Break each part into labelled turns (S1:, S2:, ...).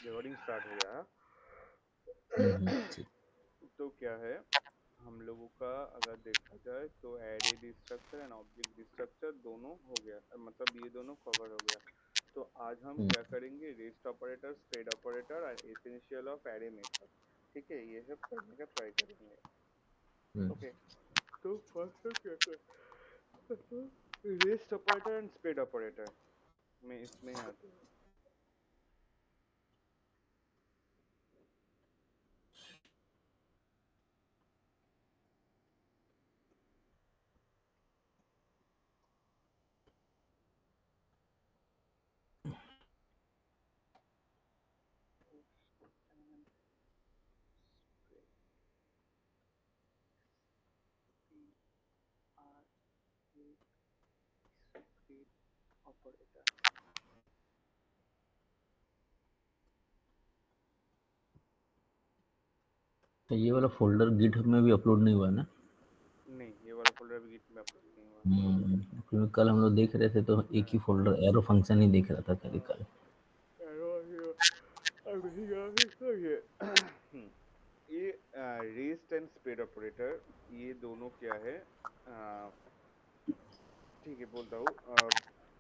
S1: Recording start हो गया।
S2: ठीक।
S1: तो क्या है, हम लोगों का अगर देखा जाए तो एरे डिस्ट्रक्चर एंड ऑब्जेक्ट डिस्ट्रक्चर दोनों हो गया, मतलब ये दोनों कवर हो गया। तो आज हम
S2: हम्म,
S1: क्या करेंगे, रेस्ट ऑपरेटर, स्प्रेड ऑपरेटर और एसेंशियल ऑफ एरे मेथड, ठीक है, ये सब करने का ट्राई करेंगे।
S2: हम्म।
S1: ओके, तो फर्स्ट हम क्या कर, rest operator and spread operator में इसमें आते हैं। ऑपरेटर
S2: तो ये वाला फोल्डर गिटहब में भी अपलोड नहीं हुआ है ना?
S1: नहीं, ये वाला फोल्डर भी गिट में अपलोड नहीं हुआ।
S2: क्योंकि कल हम लोग देख रहे थे तो एक ही फोल्डर एरो फंक्शन ही देख रहा था खाली कल।
S1: ये रेस्ट एंड स्प्रेड ऑपरेटर, ये दोनों क्या है, ठीक है बोलता हूँ।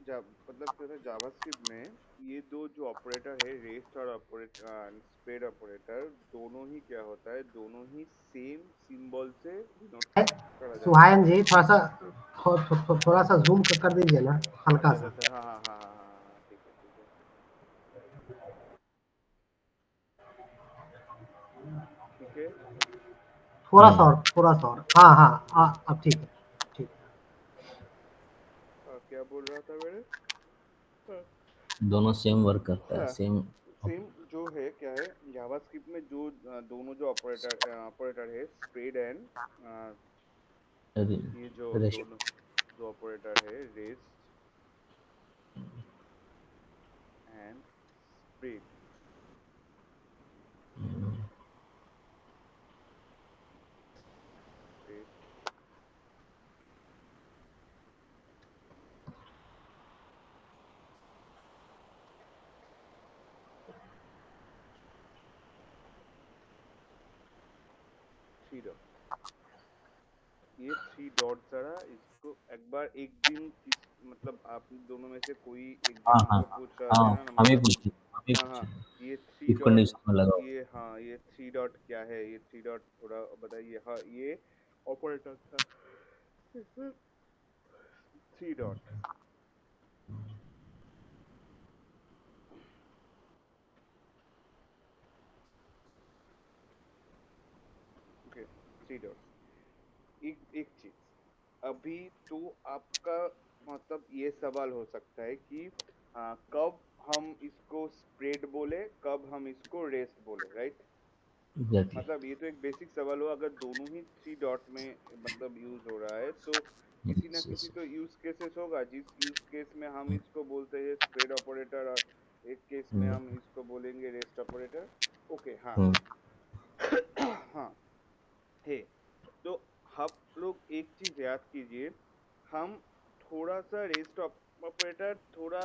S1: मतलब क्या था, जावास्क्रिप्ट में ये दो जो ऑपरेटर है, रेस्ट और ऑपरेटर स्प्रेड ऑपरेटर, दोनों ही क्या होता है, दोनों ही सेम सिंबल से डिनोट करा जाता है।
S3: सुहायन जी थोड़ा सा जूम कर दीजिए ना, हल्का
S1: अच्छा अच्छा
S3: सा।
S1: अच्छा, हाँ हाँ हाँ हाँ हाँ हाँ हाँ, ठीक है ठीक है ठीक है।
S2: हम्म।
S3: थोड़ा सा और, हाँ हाँ हाँ, अब ठीक है, ठीक।
S1: क्या बोल रहा था मेरे, हाँ,
S2: दोनों सेम वर्क करता है,
S1: हाँ,
S2: सेम।
S1: सेम जो है क्या है, जावास्क्रिप्ट में जो दोनों जो ऑपरेटर है, स्प्रेड एंड ये जो
S2: रेस्ट।
S1: दोनों जो ऑपरेटर है, rest and spread, spread three dot, ये थ्री डॉट जरा इसको एक बार, एक दिन किस, मतलब आप दोनों में से कोई एक दिन
S2: हाँ हाँ
S1: हमको पूछ रहा था
S2: हाँ,
S1: ना,
S2: हम ही
S1: मतलब
S2: पूछे, हम ही
S1: हाँ हाँ,
S2: पूछे।
S1: ये थ्री
S2: इफ
S1: डॉट,
S2: कंडीशन में लगा हुआ।
S1: ये हाँ, ये थ्री डॉट क्या है, ये थ्री डॉट थोड़ा बताइए। हाँ, ये ऑपरेटर था, three dot, okay, three dot. एक एक चीज, अभी तो आपका मतलब ये सवाल हो सकता है कि कब हम इसको स्प्रेड बोले, कब हम इसको रेस्ट बोले, राइट।
S2: एग्जैक्टली।
S1: मतलब ये तो एक बेसिक सवाल हो, अगर दोनों ही थ्री डॉट में मतलब यूज हो रहा है तो किसी ना
S2: यस
S1: किसी
S2: यस।
S1: तो यूज केसेस होगा, जिस यूज केस में हम इसको बोलते हैं स्प्रेड ऑपरेटर, और एक केस में
S2: हम्म,
S1: हम इसको बोलेंगे रेस्ट ऑपरेटर। ओके, हाँ।
S2: हम्म,
S1: हाँ है, तो आप लोग एक चीज याद कीजिए, हम थोड़ा सा रेस्ट ऑपरेटर थोड़ा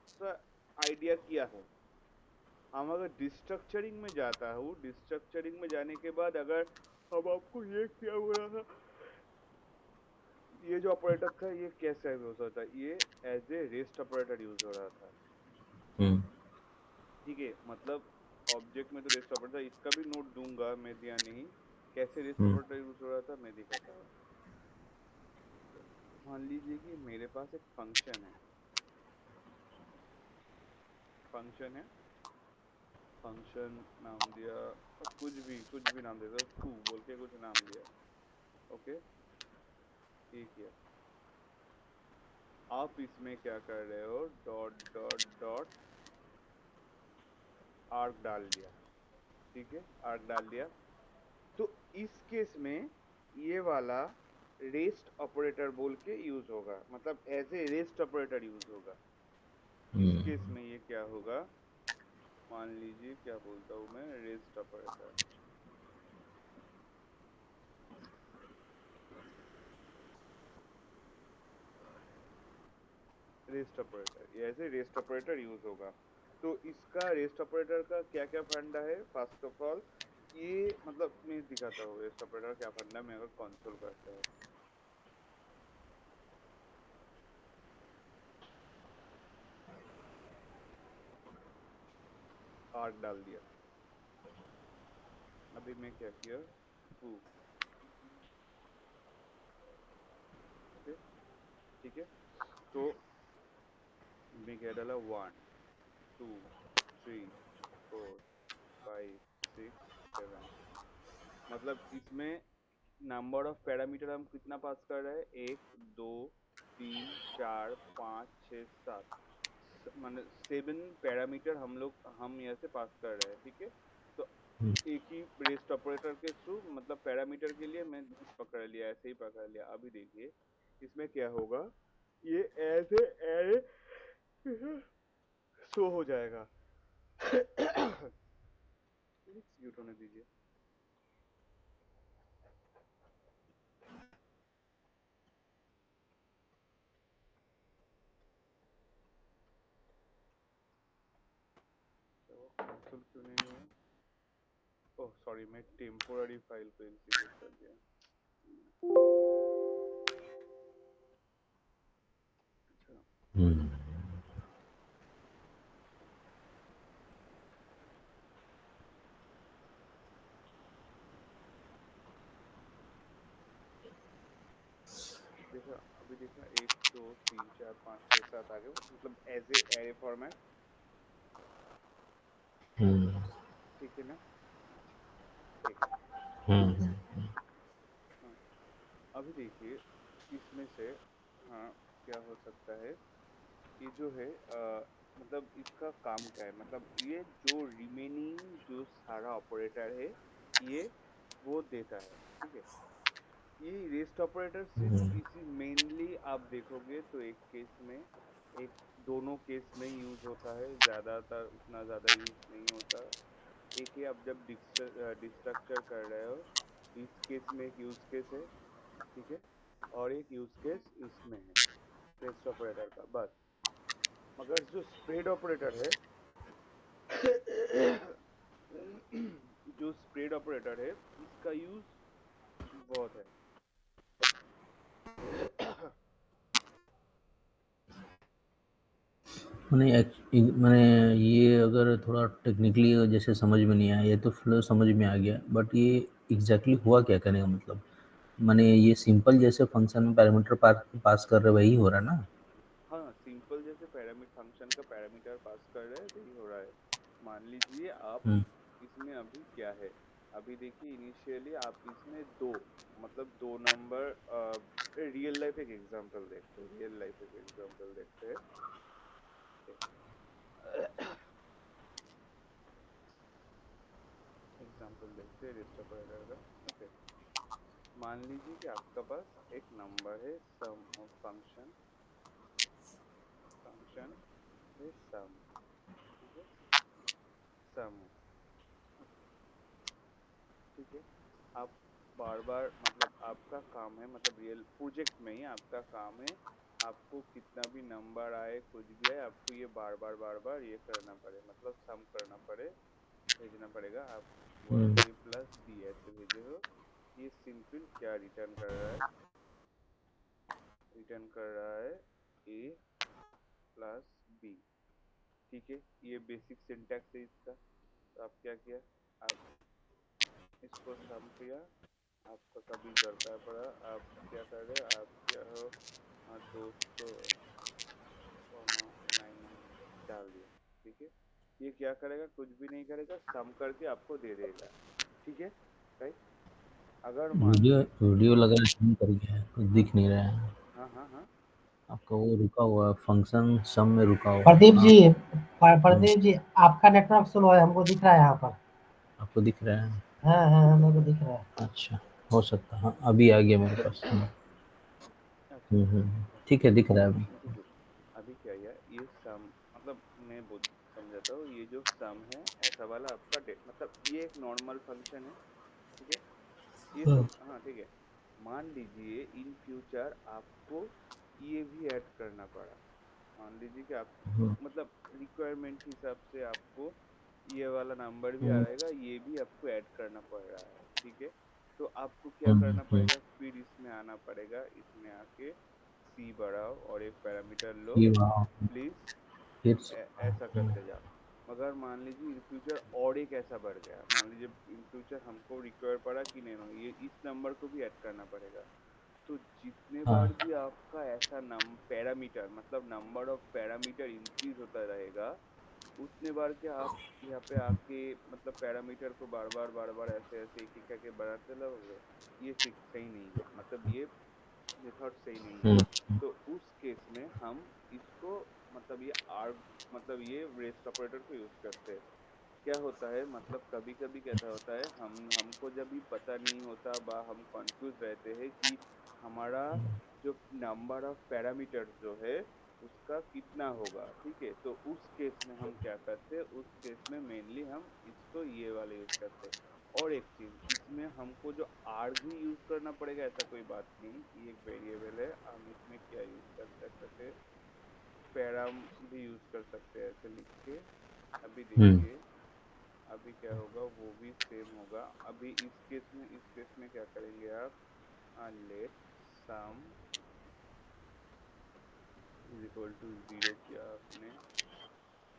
S1: सा आइडिया किया है। हम अगर डिस्ट्रक्चरिंग में जाता हूँ, डिस्ट्रक्चरिंग में जाने के बाद अगर हम आपको ये क्या बोला था, ये जो ऑपरेटर था ये कैसे यूज होता है, ये as a rest operator use हो रहा था,
S2: हम्म,
S1: ठीक है। मतलब ऑब्जेक्ट में तो रेस्ट ऑपरेटर, इसका भी नोट दूंगा मैं, दिया नहीं, कैसे रेस्ट
S2: हम्म,
S1: ऑपरेटर यूज हो रहा था मैं दिखाता हूँ। मान लीजिए कि मेरे पास एक फंक्शन है, फंक्शन नाम दिया, कुछ भी नाम दे दो, टू बोल के कुछ नाम दिया, ओके, ये किया। आप इसमें क्या कर रहे हो, डॉट डॉट डॉट आर्क डाल दिया, ठीक है, आर्क डाल दिया। तो इस केस में ये वाला रेस्ट ऑपरेटर बोल के यूज होगा, मतलब as a rest operator use होगा। इस
S2: हम्म।
S1: केस में ये क्या होगा, मान लीजिए क्या बोलता हूँ मैं, रेस्ट ऑपरेटर, रेस्ट ऑपरेटर, ये ऐसे रेस्ट ऑपरेटर यूज होगा। तो इसका रेस्ट ऑपरेटर का क्या क्या फंडा है फर्स्ट ऑफ ऑल, ये मतलब मैं दिखाता हूँ रेस्ट ऑपरेटर क्या फंडा में अगर कंसोल करते हैं। आर्क डाल दिया। अभी मैं क्या किया, फू, ओके ठीक है। तो मैं क्या डाला, 1 2 3 4 5 6 7, मतलब इसमें नंबर ऑफ पैरामीटर हम कितना पास कर रहे हैं, 1 2 3 4 5 6 7, मतलब 7 पैरामीटर हम यहाँ से पास कर रहे हैं, ठीक है। तो
S2: हम्म,
S1: एक ही रेस्ट ऑपरेटर के थ्रू, मतलब पैरामीटर के लिए मैं पकड़ लिया, ऐसे ही पकड़ लिया। अभी देखिए इसमें क्या होगा, ये ऐसे एरे शो हो जाएगा। एग्जीक्यूट होने दीजिए। तो कंसोल क्यों नहीं हुआ, ओह सॉरी, मैं टेम्पोररी फाइल को एग्जीक्यूट कर दिया। अच्छा,
S2: हम्म,
S1: देखा, अभी देखा 1 2 3 4 5 6 7 आ गए, मतलब एज ए एरे फॉर्मेट,
S2: हम्म,
S1: ठीक है ना। अच्छा ठीक है।
S2: हम्म,
S1: हाँ, अभी देखिए इसमें से, हाँ क्या हो सकता है, ये जो है मतलब इसका काम क्या है, मतलब ये जो रिमेनिंग जो सारा ऑपरेटर है, ये वो देता है, ठीक है। ये रेस्ट ऑपरेटर सिर्फ
S2: हम्म,
S1: इसी मेनली आप देखोगे तो एक केस में, एक दोनों केस में यूज होता है, ज्यादातर उतना ज्यादा यूज नहीं होता। एक ही आप जब डिस्ट्रक्चर कर रहे हो, इस केस में एक यूज केस है, ठीक है, और एक यूज केस इसमें है रेस्ट ऑपरेटर का, बस। मगर जो स्प्रेड ऑपरेटर है, जो स्प्रेड ऑपरेटर है, इसका यूज बहुत है।
S2: मैंने ये अगर थोड़ा टेक्निकली जैसे समझ में नहीं आया, ये तो फ्लो समझ में आ गया, बट ये एग्जैक्टली हुआ क्या करने का मतलब, मैंने ये सिंपल जैसे फंक्शन में पैरामीटर पास कर रहे वही हो रहा है ना।
S1: हाँ, सिंपल जैसे पैरामीटर फंक्शन का पैरामीटर पास कर रहे हैं वही हो रहा है। मान लीजिए आप
S2: हम्म,
S1: इसमें अभी क्या है, अभी देखिए इनिशियली आप इसमें दो, मतलब दो नंबर, रियल लाइफ एक एग्जांपल देखते हैं, रियल लाइफ एक एग्जांपल देखते हैं, एग्जांपल देखते हैं रेस्ट ऑपरेटर का, ओके। मान लीजिए कि आपका पास एक नंबर है, सम ऑफ फंक्शन, फंक्शन है सम, ठीक है, सम है, ठीक है। आप बार बार, मतलब आपका काम है, मतलब रियल प्रोजेक्ट में ही आपका काम है, आपको कितना भी नंबर आए कुछ भी आए, आपको ये बार बार ये करना पड़े, मतलब सम करना पड़े, भेजना पड़ेगा। आप
S2: हम्म,
S1: ए प्लस बी ऐसे भेजे हो, ये सिंपल क्या रिटर्न कर रहा है, रिटर्न कर रहा है ए प्लस बी, ठीक है। ये बेसिक सिंटैक्स है इसका। तो आप क्या किया, आप इसको सम किया, आपका कभी दरकार पड़ा, आप क्या कर रहे हो, आप क्या हो, 200,9 डाल दिया, ठीक है। ये क्या करेगा, कुछ भी नहीं करेगा, सम करके आपको दे देगा, ठीक है, राइट। अगर मान
S2: वीडियो
S1: ली,
S2: वीडियो लग रहा है कहीं कर गया है, कुछ
S1: हाँ
S2: दिख नहीं रहा है।
S1: हाँ हाँ हाँ,
S2: आपका वो रुका हुआ है, फंक्शन सम में रुका हुआ है।
S3: प्रदीप
S1: हाँ
S3: जी,
S2: हम्म,
S3: प्रदीप जी, आपका नेटवर्क स्लो है, हमको दिख रहा है यहाँ पर।
S2: आपको दिख रहा है?
S3: हाँ हाँ, हम लोग को दिख रहा है।
S2: अच्छा, हो सकता है, हाँ अभी आ गया मेरे पास।
S1: अच्छा ओके,
S2: ठीक है, दिख रहा है अभी।
S1: ठीक है। अभी क्या है, ये सम, मतलब मैं बोल समझाता हूँ, ये जो सम है ऐसा वाला आपका मतलब ये एक नॉर्मल फंक्शन है, ठीक है। ये
S3: हम्म,
S1: सब हाँ ठीक है। मान लीजिए इन फ्यूचर आपको ये भी ऐड करना पड़ा, मान लीजिए कि आप
S2: हम्म,
S1: मतलब रिक्वायरमेंट हिसाब से आपको ये वाला नंबर भी आ
S2: हम्म,
S1: रहेगा, ये भी आपको ऐड करना पड़ रहा है, ठीक है। तो आपको क्या
S2: हम्म,
S1: करना पड़ेगा, फिर इसमें आना पड़ेगा, इसमें आके सी बढ़ाओ और एक पैरामीटर लो,
S2: ये वहाँ
S1: प्लीज
S2: फिर
S1: ऐसा करते जाओ। मगर मान लीजिए इन फ्यूचर और एक ऐसा बढ़ गया, मान लीजिए इन फ्यूचर हमको रिक्वायर पड़ा कि नहीं नहीं, ये इस नंबर को भी ऐड करना पड़ेगा। तो जितने बार
S2: हाँ
S1: भी आपका ऐसा नम पैरामीटर मतलब नंबर ऑफ पैरामीटर इंक्रीज होता रहेगा, उतने बार क्या आप यहाँ पे आके मतलब पैरामीटर को बार बार ऐसे ऐसे एक एक करके बढ़ाते रहोगे, ये ठीक सही नहीं है, मतलब ये मेथड सही नहीं है।
S2: हम्म,
S1: तो उस केस में हम इसको मतलब ये आर्ग मतलब ये रेस्ट ऑपरेटर को यूज करते हैं। क्या होता है मतलब कभी कभी कैसा होता है, हमको जब भी पता नहीं होता बा हम कंफ्यूज रहते हैं कि हमारा जो नंबर ऑफ पैरामीटर्स जो है उसका कितना होगा, ठीक है। तो उस केस में हम क्या करते हैं, उस केस में मेनली हम इसको ये वाला यूज करते हैं। और एक चीज, इसमें हमको जो आर्ग ही यूज करना पड़ेगा ऐसा कोई बात नहीं, ये एक वेरिएबल है, हम इसमें क्या यूज कर सकते हैं, पैराम भी यूज कर सकते हैं ऐसे लिख के। अभी
S2: हम्म,
S1: देखिए, अभी क्या होगा वो भी सेम होगा। अभी इस केस में क्या करेंगे आप, let sum is equal to zero किया आपने,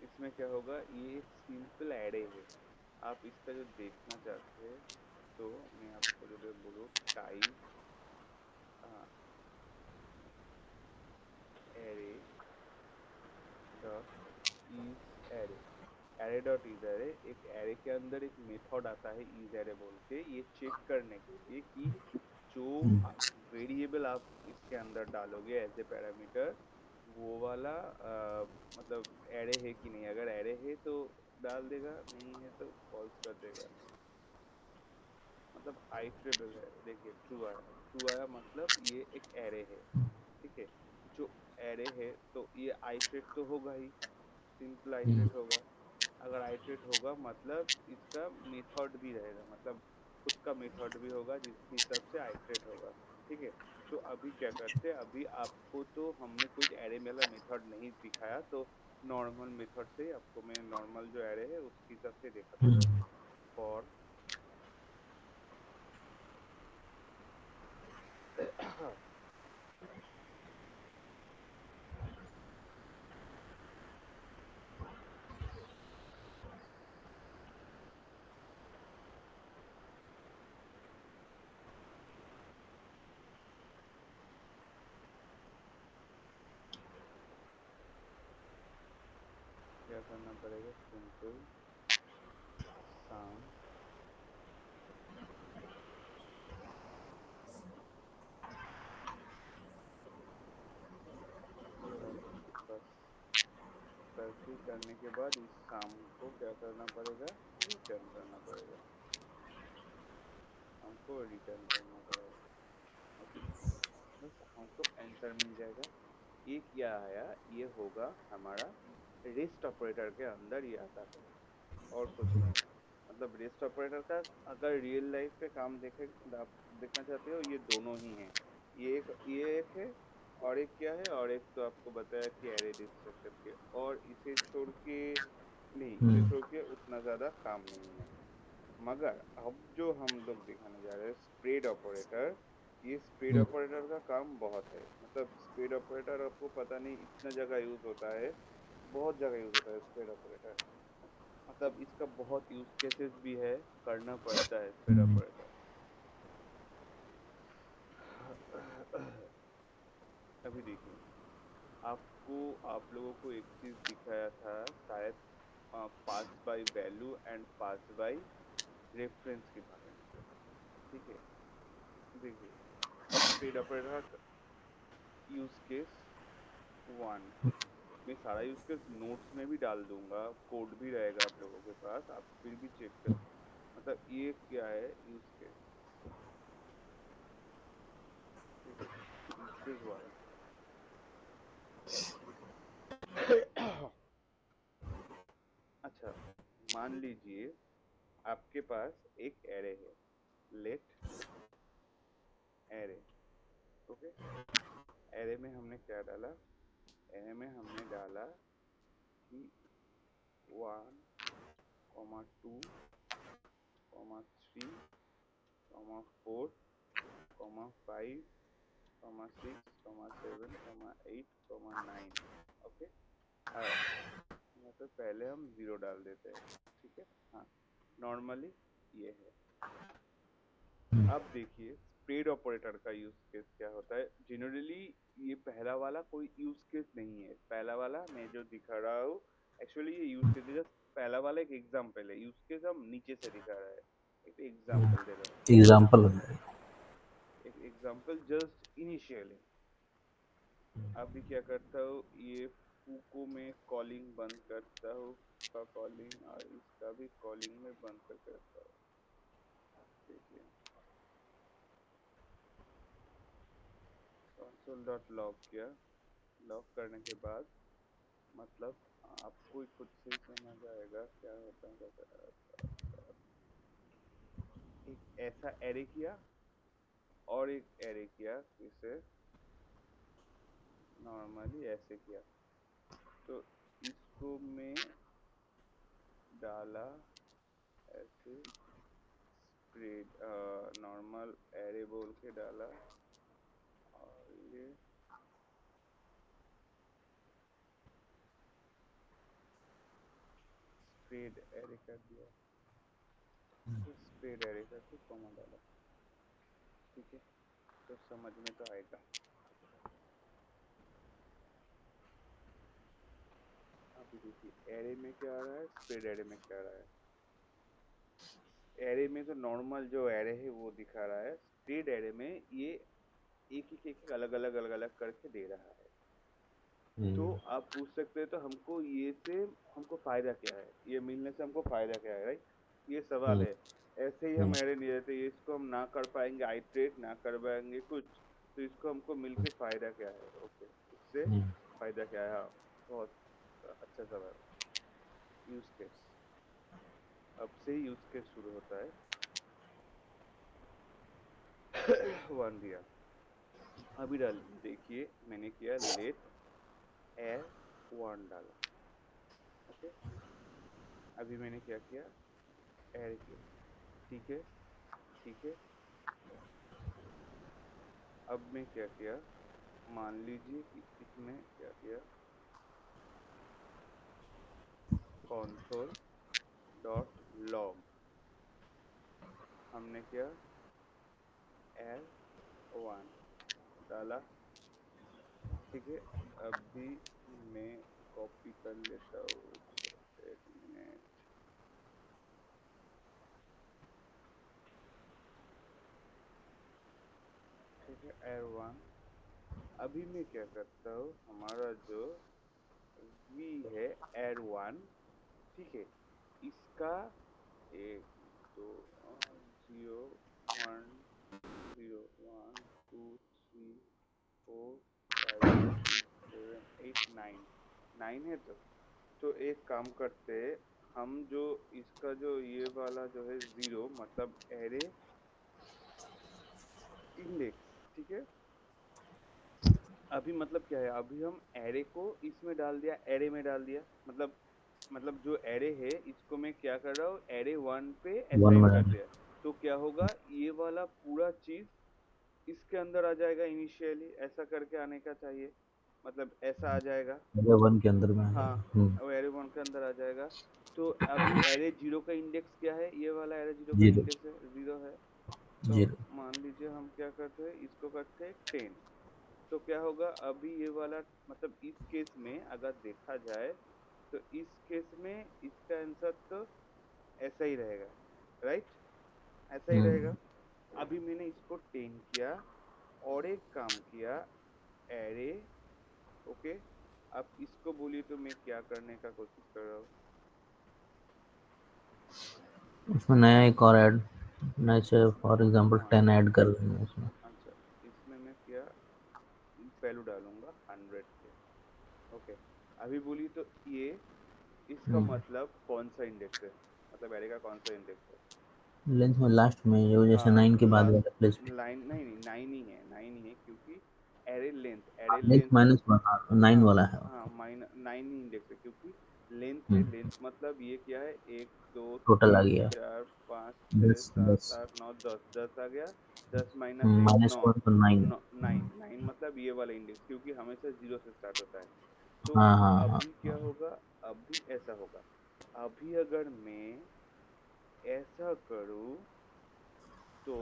S1: इसमें क्या होगा, ये एक सिंपल एरे है। आप इसका जो देखना चाहते हैं, तो मैं आपको जो बोलूँ type array dot is array, array dot is array, एक एरे के अंदर एक मेथड आता है इज एरे बोल के, ये चेक करने के लिए कि जो वेरिएबल आप इसके अंदर डालोगे एज ए पैरामीटर, वो वाला मतलब एरे है कि नहीं, अगर एरे है तो डाल देगा, नहीं है तो फॉल्स कर देगा। मतलब आइटरेबल है, देखिए ट्रू आया, ट्रू आया मतलब ये एक एरे है, ठीक है। जो एरे है तो ये आइटरेट तो होगा ही, सिंपल
S2: हम्म,
S1: आइटरेट होगा। अगर आइटरेट होगा मतलब इसका मेथड भी रहेगा, मतलब खुद का मेथड भी होगा जिसके हिसाब से आइटरेट होगा, ठीक है। तो अभी क्या करते हैं, अभी आपको तो हमने कोई एरे वाला मेथड नहीं दिखाया, तो नॉर्मल मेथड से ही आपको मैं नॉर्मल जो एरे है उसके हिसाब से दिखाता हूँ।
S2: हम्म,
S1: फॉर क्या करना पड़ेगा, सिंपल सम बस, करके करने के बाद इस सम को क्या करना पड़ेगा, रिटर्न करना पड़ेगा, हमको रिटर्न करना पड़ेगा। ओके, बस हमको आंसर मिल जाएगा। ये क्या आया, ये होगा हमारा रेस्ट ऑपरेटर के अंदर ये आता है, और कुछ नहीं। मतलब रेस्ट ऑपरेटर का अगर रियल लाइफ पे काम देखे आप देखना चाहते हो, ये दोनों ही हैं। ये एक है, और एक क्या है, और एक तो आपको बताया कि एरे डिस्ट्रक्शन के, और इसे छोड़ के नहीं, इसे
S2: हम्म,
S1: छोड़ के उतना ज्यादा काम नहीं है। मगर अब जो हम लोग दिखाने जा रहे हैं स्प्रेड ऑपरेटर, ये स्प्रेड
S2: हम्म,
S1: ऑपरेटर का काम बहुत है। मतलब स्प्रेड ऑपरेटर आपको पता नहीं इतना जगह यूज होता है, बहुत जगह यूज होता है स्प्रेड ऑपरेटर। मतलब इसका बहुत यूज केसेस भी है, करना पड़ता है स्प्रेड
S2: हम्म,
S1: ऑपरेटर। अभी देखिए, आपको आप लोगों को एक चीज दिखाया था शायद, pass by value and pass by reference के बारे में, ठीक है। देखिए, spread operator use case one, मैं सारा यूज केस नोट्स में भी डाल दूंगा, कोड भी रहेगा आप लोगों के पास, आप फिर भी चेक कर। मतलब ये क्या है यूज केस, ठीक है, यूज केस वन। अच्छा, मान लीजिए आपके पास एक एरे है, लेट एरे, ओके। एरे में हमने क्या डाला, एरे में हमने डाला कि 1, 2, 3, 4, 5, 6, 7, 8, 9। ओके, तो पहले हम 0 डाल देते हैं, ठीक है। हाँ, नॉर्मली ये है। अब देखिए स्प्रेड ऑपरेटर का यूज केस क्या होता है। जनरली ये पहला वाला कोई यूज केस नहीं है। पहला वाला मैं जो दिखा रहा हूँ एक्चुअली ये यूज केस है। जस्ट पहला वाला एक एग्जांपल है, यूज केस हम नीचे से दिखा रहा है, एक एग्जांपल दे रहा हूँ।
S2: एग्जाम्पल
S1: एक एग्जांपल जस्ट इनिशियली। अभी क्या करता हूँ, ये फूको में कॉलिंग बंद करता हूँ, इसका कॉलिंग और इसका भी कॉलिंग में बंद कर करता हूँ। देखिए console.log किया, लॉक करने के बाद मतलब आपको ही खुद से ही समझ आएगा क्या होता है। एक ऐसा एरे किया और एक एरे किया, इसे नॉर्मली ऐसे किया, तो इसको मैं डाला ऐसे स्प्रेड नॉर्मल एरे बोल के डाला, और ये स्प्रेड एरे कर दिया, स्प्रेड एरे करके कॉमा डाला, ठीक है। तो समझ में तो आएगा। अभी देखिए एरे में क्या आ रहा है, स्प्रेड एरे में क्या आ रहा है। एरे में तो नॉर्मल जो एरे है वो दिखा रहा है, स्प्रेड एरे में ये एक अलग अलग करके दे रहा है। तो आप पूछ सकते हैं तो हमको ये से हमको फायदा क्या है, ये मिलने से हमको फायदा क्या है, राइट। ये सवाल है। ऐसे ही हम एरे नहीं देते, इसको हम ना कर पाएंगे आइट्रेट, ना कर पाएंगे कुछ, तो इसको हमको मिलके फायदा क्या है। ओके, इससे फायदा क्या है। हाँ, बहुत अच्छा सवाल। यूज केस, अब से यूज केस शुरू होता है। वन दिया, अभी डाल देखिए मैंने किया लेट एयर 1 डाला। ओके, अभी मैंने क्या किया, एयर किया, ठीक है ठीक है। अब मैं क्या किया, मान लीजिए कि इसमें क्या किया, console डॉट लॉग हमने किया एयर 1 डाला, ठीक है। अभी मैं कॉपी कर लेता हूँ, एक मिनट, ठीक है, एयर 1। अभी मैं क्या करता हूँ, हमारा जो v है एयर 1, ठीक है, इसका 1 2 0 1 0 1 2 3 4 5 6 7 8 9 9 है। तो एक काम करते हैं, हम जो इसका जो ये वाला जो है 0 मतलब एरे इंडेक्स, ठीक है। अभी मतलब क्या है, अभी हम एरे को इसमें डाल दिया, एरे में डाल दिया, मतलब जो एरे है इसको मैं क्या कर रहा हूँ, एरे 1 पे असाइन कर दिया। तो क्या होगा, ये वाला पूरा चीज इसके अंदर आ जाएगा इनिशियली, ऐसा करके आने का चाहिए, मतलब ऐसा आ जाएगा।
S2: एरे 1 के अंदर में
S1: हाँ, वो एरे 1 के अंदर आ जाएगा। तो अभी एरे 0 का इंडेक्स क्या है, ये वाला एरे 0 का
S2: 0
S1: इंडेक्स है 0 है। तो
S2: 0
S1: मान लीजिए हम क्या करते हैं, इसको करते हैं 10। तो क्या होगा, अभी ये वाला मतलब इस केस में अगर देखा जाए तो इस केस में इसका आंसर तो ऐसा ही रहेगा, राइट, ऐसा ही रहेगा। अभी मैंने इसको 10 किया और एक काम किया एरे, ओके। अब इसको बोलिए तो मैं क्या करने का कोशिश कर रहा हूँ,
S2: उसमें नया एक और ऐड, जैसे फॉर एग्जांपल
S1: हाँ
S2: 10 ऐड कर देंगे उसमें।
S1: अच्छा, इसमें मैं क्या वैल्यू डालूंगा 100 के, ओके। अभी बोली तो ये इसका मतलब कौन सा इंडेक्स है, मतलब एरे का कौन सा इंडेक्स है।
S2: लेंथ में लास्ट में जो जैसे
S1: हाँ,
S2: 9 के बाद वाला प्लेस पे।
S1: लाइन नहीं नहीं 9 ही है, 9 ही है, क्योंकि एरे
S2: लेंथ
S1: लेंथ
S2: माइनस 1 9
S1: हाँ
S2: वाला है।
S1: हाँ माइन 9 ही इंडेक्स है क्योंकि लेंथ मतलब ये क्या है, 1 2 3 4 5 6 7 8 9 10
S2: टोटल आ गया
S1: 10 - 1
S2: -1 तो 9
S1: 9 9 मतलब ये वाला इंडेक्स क्योंकि हमेशा 0 से स्टार्ट होता है। तो
S2: हाँ हाँ हाँ
S1: अभी क्या होगा, अभी ऐसा होगा, अभी अगर मैं ऐसा करूँ तो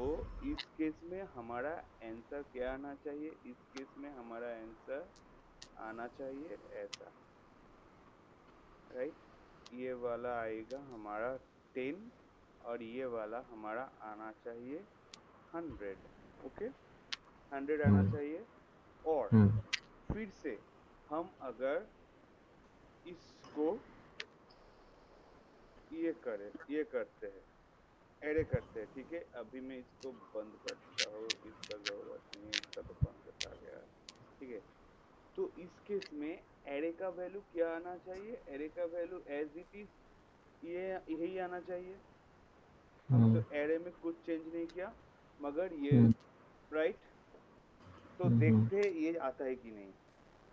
S1: इस केस में हमारा आंसर क्या आना चाहिए, इस केस में हमारा आंसर आना चाहिए ऐसा, राइट। ये वाला आएगा हमारा 10 और ये वाला हमारा आना चाहिए 100। ओके, 100 आना
S2: हम्म
S1: चाहिए। और
S2: हम्म
S1: फिर से हम अगर इसको ये करते हैं, एरे करते हैं, ठीक है। अभी मैं इसको बंद करता हूँ, इसका जरूरत नहीं है, इसका तो कॉन्सेप्ट आ गया है, ठीक है। तो इस केस में एरे का वैल्यू क्या आना चाहिए, एरे का वैल्यू एज इट इज ये यही आना चाहिए। हम तो एरे में कुछ चेंज नहीं किया, मगर ये
S2: हम्म
S1: राइट। तो
S2: हम्म
S1: देखते हैं ये आता है कि नहीं।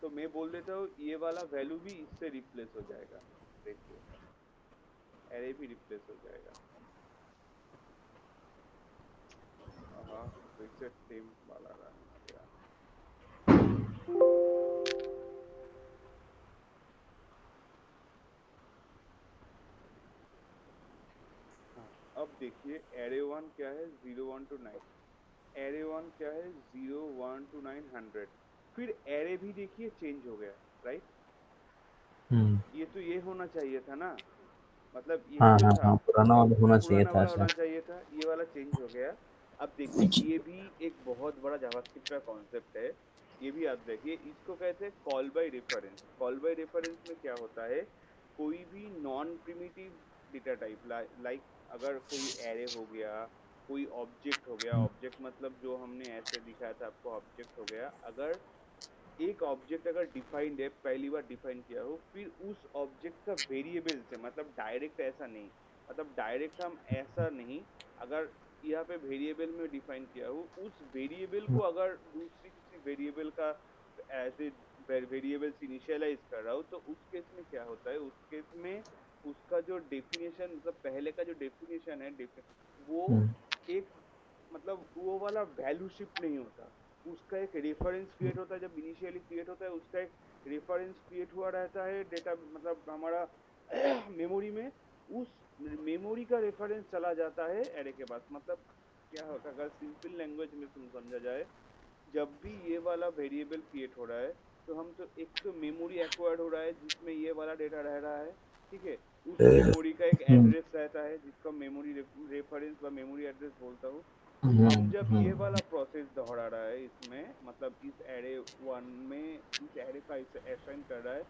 S1: तो मैं बोल देता हूँ ये वाला वैल्यू भी इससे रिप्लेस हो जाएगा, देखिए एरे भी रिप्लेस हो जाएगा। हाँ, फिर से सेम वाला रन हो गया। हाँ, अब देखिए एरे 1 क्या है, 0 1 to 9। एरे 1 क्या है, 0 1 to 9 100। फिर एरे भी देखिए चेंज हो गया, राइट।
S2: हम्म
S1: ये तो ये होना चाहिए था ना, मतलब यही
S2: हाँ
S1: तो
S2: हाँ
S1: था,
S2: हाँ पुराना वाला होना चाहिए
S1: पुराना
S2: था
S1: वाला
S2: ऐसा।
S1: होना चाहिए था, ये वाला चेंज हो गया। अब देखिए ये भी एक बहुत बड़ा जावास्क्रिप्ट का कॉन्सेप्ट है, ये भी याद रखिए। इसको कहते हैं call by reference. Call by reference में क्या होता है, कोई भी non primitive data type like अगर कोई एरे हो गया, कोई ऑब्जेक्ट हो गया, ऑब्जेक्ट मतलब जो हमने ऐसे दिखाया था आपको, ऑब्जेक्ट हो गया। अगर एक ऑब्जेक्ट अगर डिफाइंड है, पहली बार डिफाइन किया हो, फिर उस ऑब्जेक्ट का वेरिएबल से, मतलब डायरेक्ट ऐसा नहीं, मतलब डायरेक्ट हम ऐसा नहीं, अगर यहाँ पे वेरिएबल में डिफाइन किया हो, उस वेरिएबल को अगर दूसरी किसी वेरिएबल का एज ए वेरिएबल्स इनिशियलाइज कर रहा हो, तो उस केस में क्या होता है, उस केस में उसका जो डेफिनेशन, मतलब पहले का जो डेफिनेशन है, वो
S2: हम्म
S1: एक, मतलब वो वाला वैल्यू शिफ्ट नहीं होता, उसका एक रेफरेंस क्रिएट होता है। जब इनिशियली क्रिएट होता है उसका एक रेफरेंस क्रिएट हुआ रहता है डेटा, मतलब हमारा मेमोरी में, उस मेमोरी का रेफरेंस चला जाता है एरे के पास। मतलब क्या होगा, अगर सिंपल लैंग्वेज में समझा जाए, जब भी ये वाला वेरिएबल क्रिएट हो रहा है, तो हम तो एक तो मेमोरी एक्वायर्ड हो रहा है जिसमें ये वाला डेटा रह रहा है, ठीक है। उस मेमोरी का एक
S2: हम्म
S1: एड्रेस रहता है जिसका मेमोरी रेफरेंस व मेमोरी एड्रेस बोलता हूँ। हम
S2: हम्म
S1: जब ये
S2: हम्म
S1: वाला प्रोसेस दोहरा रहा है इसमें, मतलब इस एरे 1 में इस एरे का असाइन कर रहा है,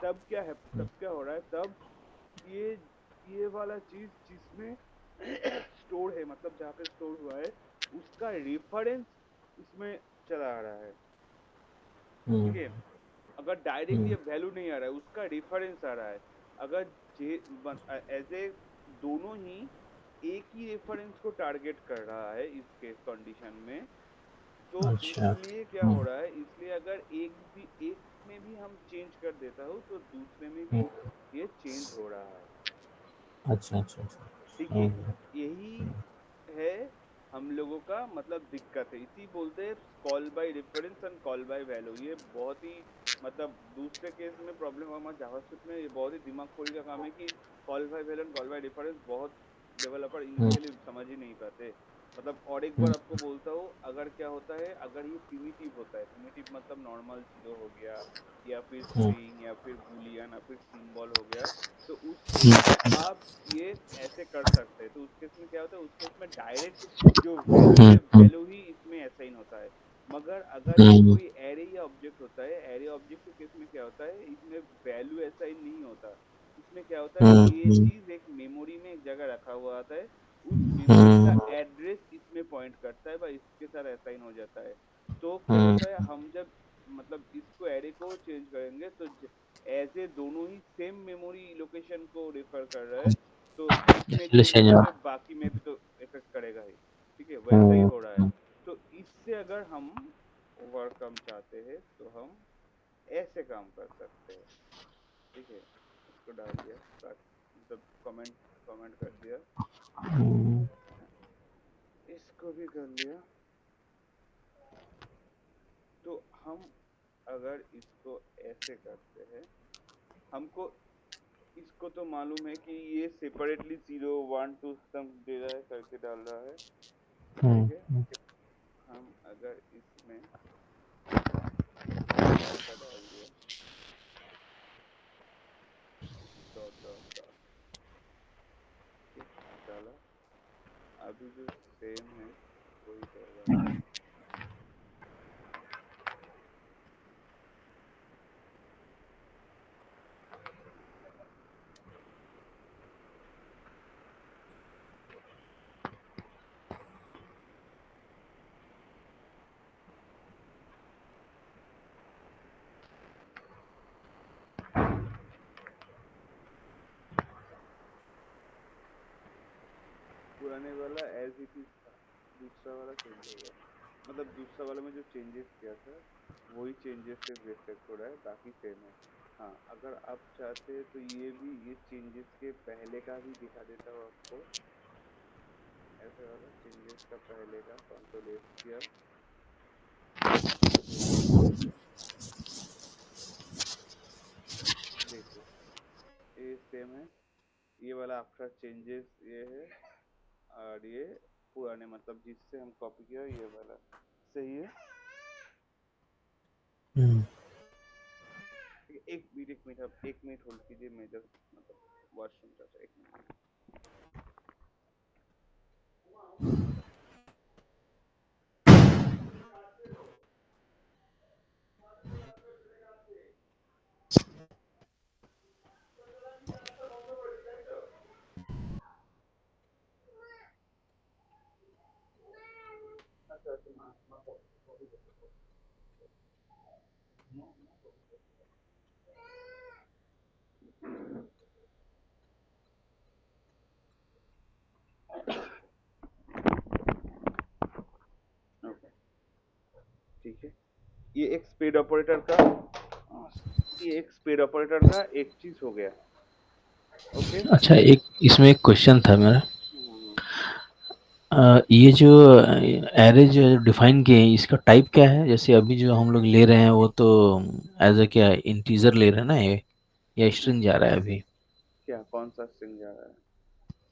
S1: तब क्या है, तब क्या हो रहा है, तब ये ये वाला चीज जिसमें स्टोर है, मतलब जहाँ पे स्टोर हुआ है, उसका रेफरेंस इसमें चला आ रहा है, ठीक
S2: हम्म
S1: है। अगर डायरेक्ट ये वैल्यू नहीं आ रहा है, उसका रेफरेंस आ रहा है। अगर जे एज ए दोनों ही एक ही रेफरेंस को टारगेट कर रहा है इस केस कंडीशन में, तो
S2: अच्छा
S1: इसलिए क्या हो रहा है, इसलिए अगर एक में भी हम चेंज कर देता हो, तो दूसरे में भी
S2: हम्म,
S1: ये चेंज हो रहा है,
S2: अच्छा अच्छा अच्छा
S1: ठीक है।
S2: समझ गया।
S1: यही है हम लोगों का मतलब दिक्कत है, इसी बोलते हैं call by reference and call by value. ये बहुत ही, मतलब दूसरे केस में प्रॉब्लम हमारा जावास्क्रिप्ट में ये बहुत ही दिमाग खोरी का काम है कि call bye value and call by reference बहुत डेवलपर
S2: हम्म
S1: इनिशियली समझ ही नहीं पाते। मतलब और एक बार
S2: हम्म
S1: आपको बोलता हूँ, अगर क्या होता है, अगर ये प्रिमिटिव होता है, प्रिमिटिव मतलब नॉर्मल जीरो हो गया, या फिर
S2: हम्म
S1: स्ट्रिंग, या फिर बूलियन, या फिर सिंबल हो गया, तो उस केस में
S2: हम्म
S1: आप ये ऐसे कर सकते हैं। तो उस केस में क्या होता है, उस केस में डायरेक्ट जो वैल्यू है,
S2: हम्म
S1: वैल्यू ही इसमें असाइन होता है। मगर अगर ये
S2: हम्म
S1: कोई एरे या ऑब्जेक्ट होता है, एरे ऑब्जेक्ट के केस में क्या होता है, इसमें वैल्यू असाइन नहीं होता। इसमें क्या होता है, ये
S2: हम्म
S1: चीज एक मेमोरी में एक जगह रखा हुआ आता है, उस मेमोरी का
S2: हम्म
S1: एड्रेस इसमें पॉइंट करता है, बस इसके साथ असाइन हो जाता है। तो क्या
S2: हम्म
S1: होता है, हम जब मतलब इसको एरे को चेंज करेंगे, तो ऐसे दोनों ही सेम मेमोरी लोकेशन को रेफर कर रहा है, तो इसमें
S2: इसलिए
S1: चेंज
S2: चेंज
S1: होगा
S2: हुआ।
S1: तो बाकी में भी तो इफेक्ट करेगा ही, ठीक है। वैसा ही
S2: हम्म
S1: हो रहा है।
S2: हम्म
S1: तो इससे अगर हम वर्क हम चाहते हैं तो हम ऐसे काम कर सकते हैं। ठीक है, इसको डाल दिया, मतलब कमेंट कमेंट कर दिया, इसको भी कर लिया। तो हम अगर इसको ऐसे करते हैं, हमको इसको तो मालूम है कि ये सेपरेटली 0 1 2 सम दे रहा है, करके डाल रहा है। ठीक है, हम अगर इसमें ऐसा डाल दिया, डॉट डॉट डॉट, ठीक, डाला, अभी जो सेम है वही रहेगा। पुराने वाला एज इट इज था, दूसरा वाला चेंज हो गया, मतलब दूसरा वाला में जो चेंजेस किया था वही चेंजेस से रिफ्लेक्ट हो रहा है, बाकी सेम है। हाँ, अगर आप चाहते हैं तो ये भी, ये चेंजेस के पहले का भी दिखा देता हूँ आपको। ऐसे वाला चेंजेस का पहले का कंट्रोल एफ किया, देखिए ये सेम है, ये वाला आफ्टर चेंजेस ये है, और ये पुराने मतलब जिससे हम कॉपी किया ये वाला सही है। एक मिनट आप 1 मिनट होल्ड कीजिए, मैं जस्ट मतलब वॉशरूम जाता, 1 मिनट। ओके, ठीक है, ये एक स्पीड ऑपरेटर का, ये एक स्पीड ऑपरेटर का एक चीज हो गया। ओके,
S2: अच्छा, एक इसमें एक क्वेश्चन था मेरा। ये जो एरे जो डिफाइन किए हैं इसका टाइप क्या है? जैसे अभी जो हम लोग ले रहे हैं वो तो एज अ क्या इंटीजर ले रहे हैं ना, ये या स्ट्रिंग जा रहा है अभी?
S1: क्या कौन सा स्ट्रिंग जा रहा है?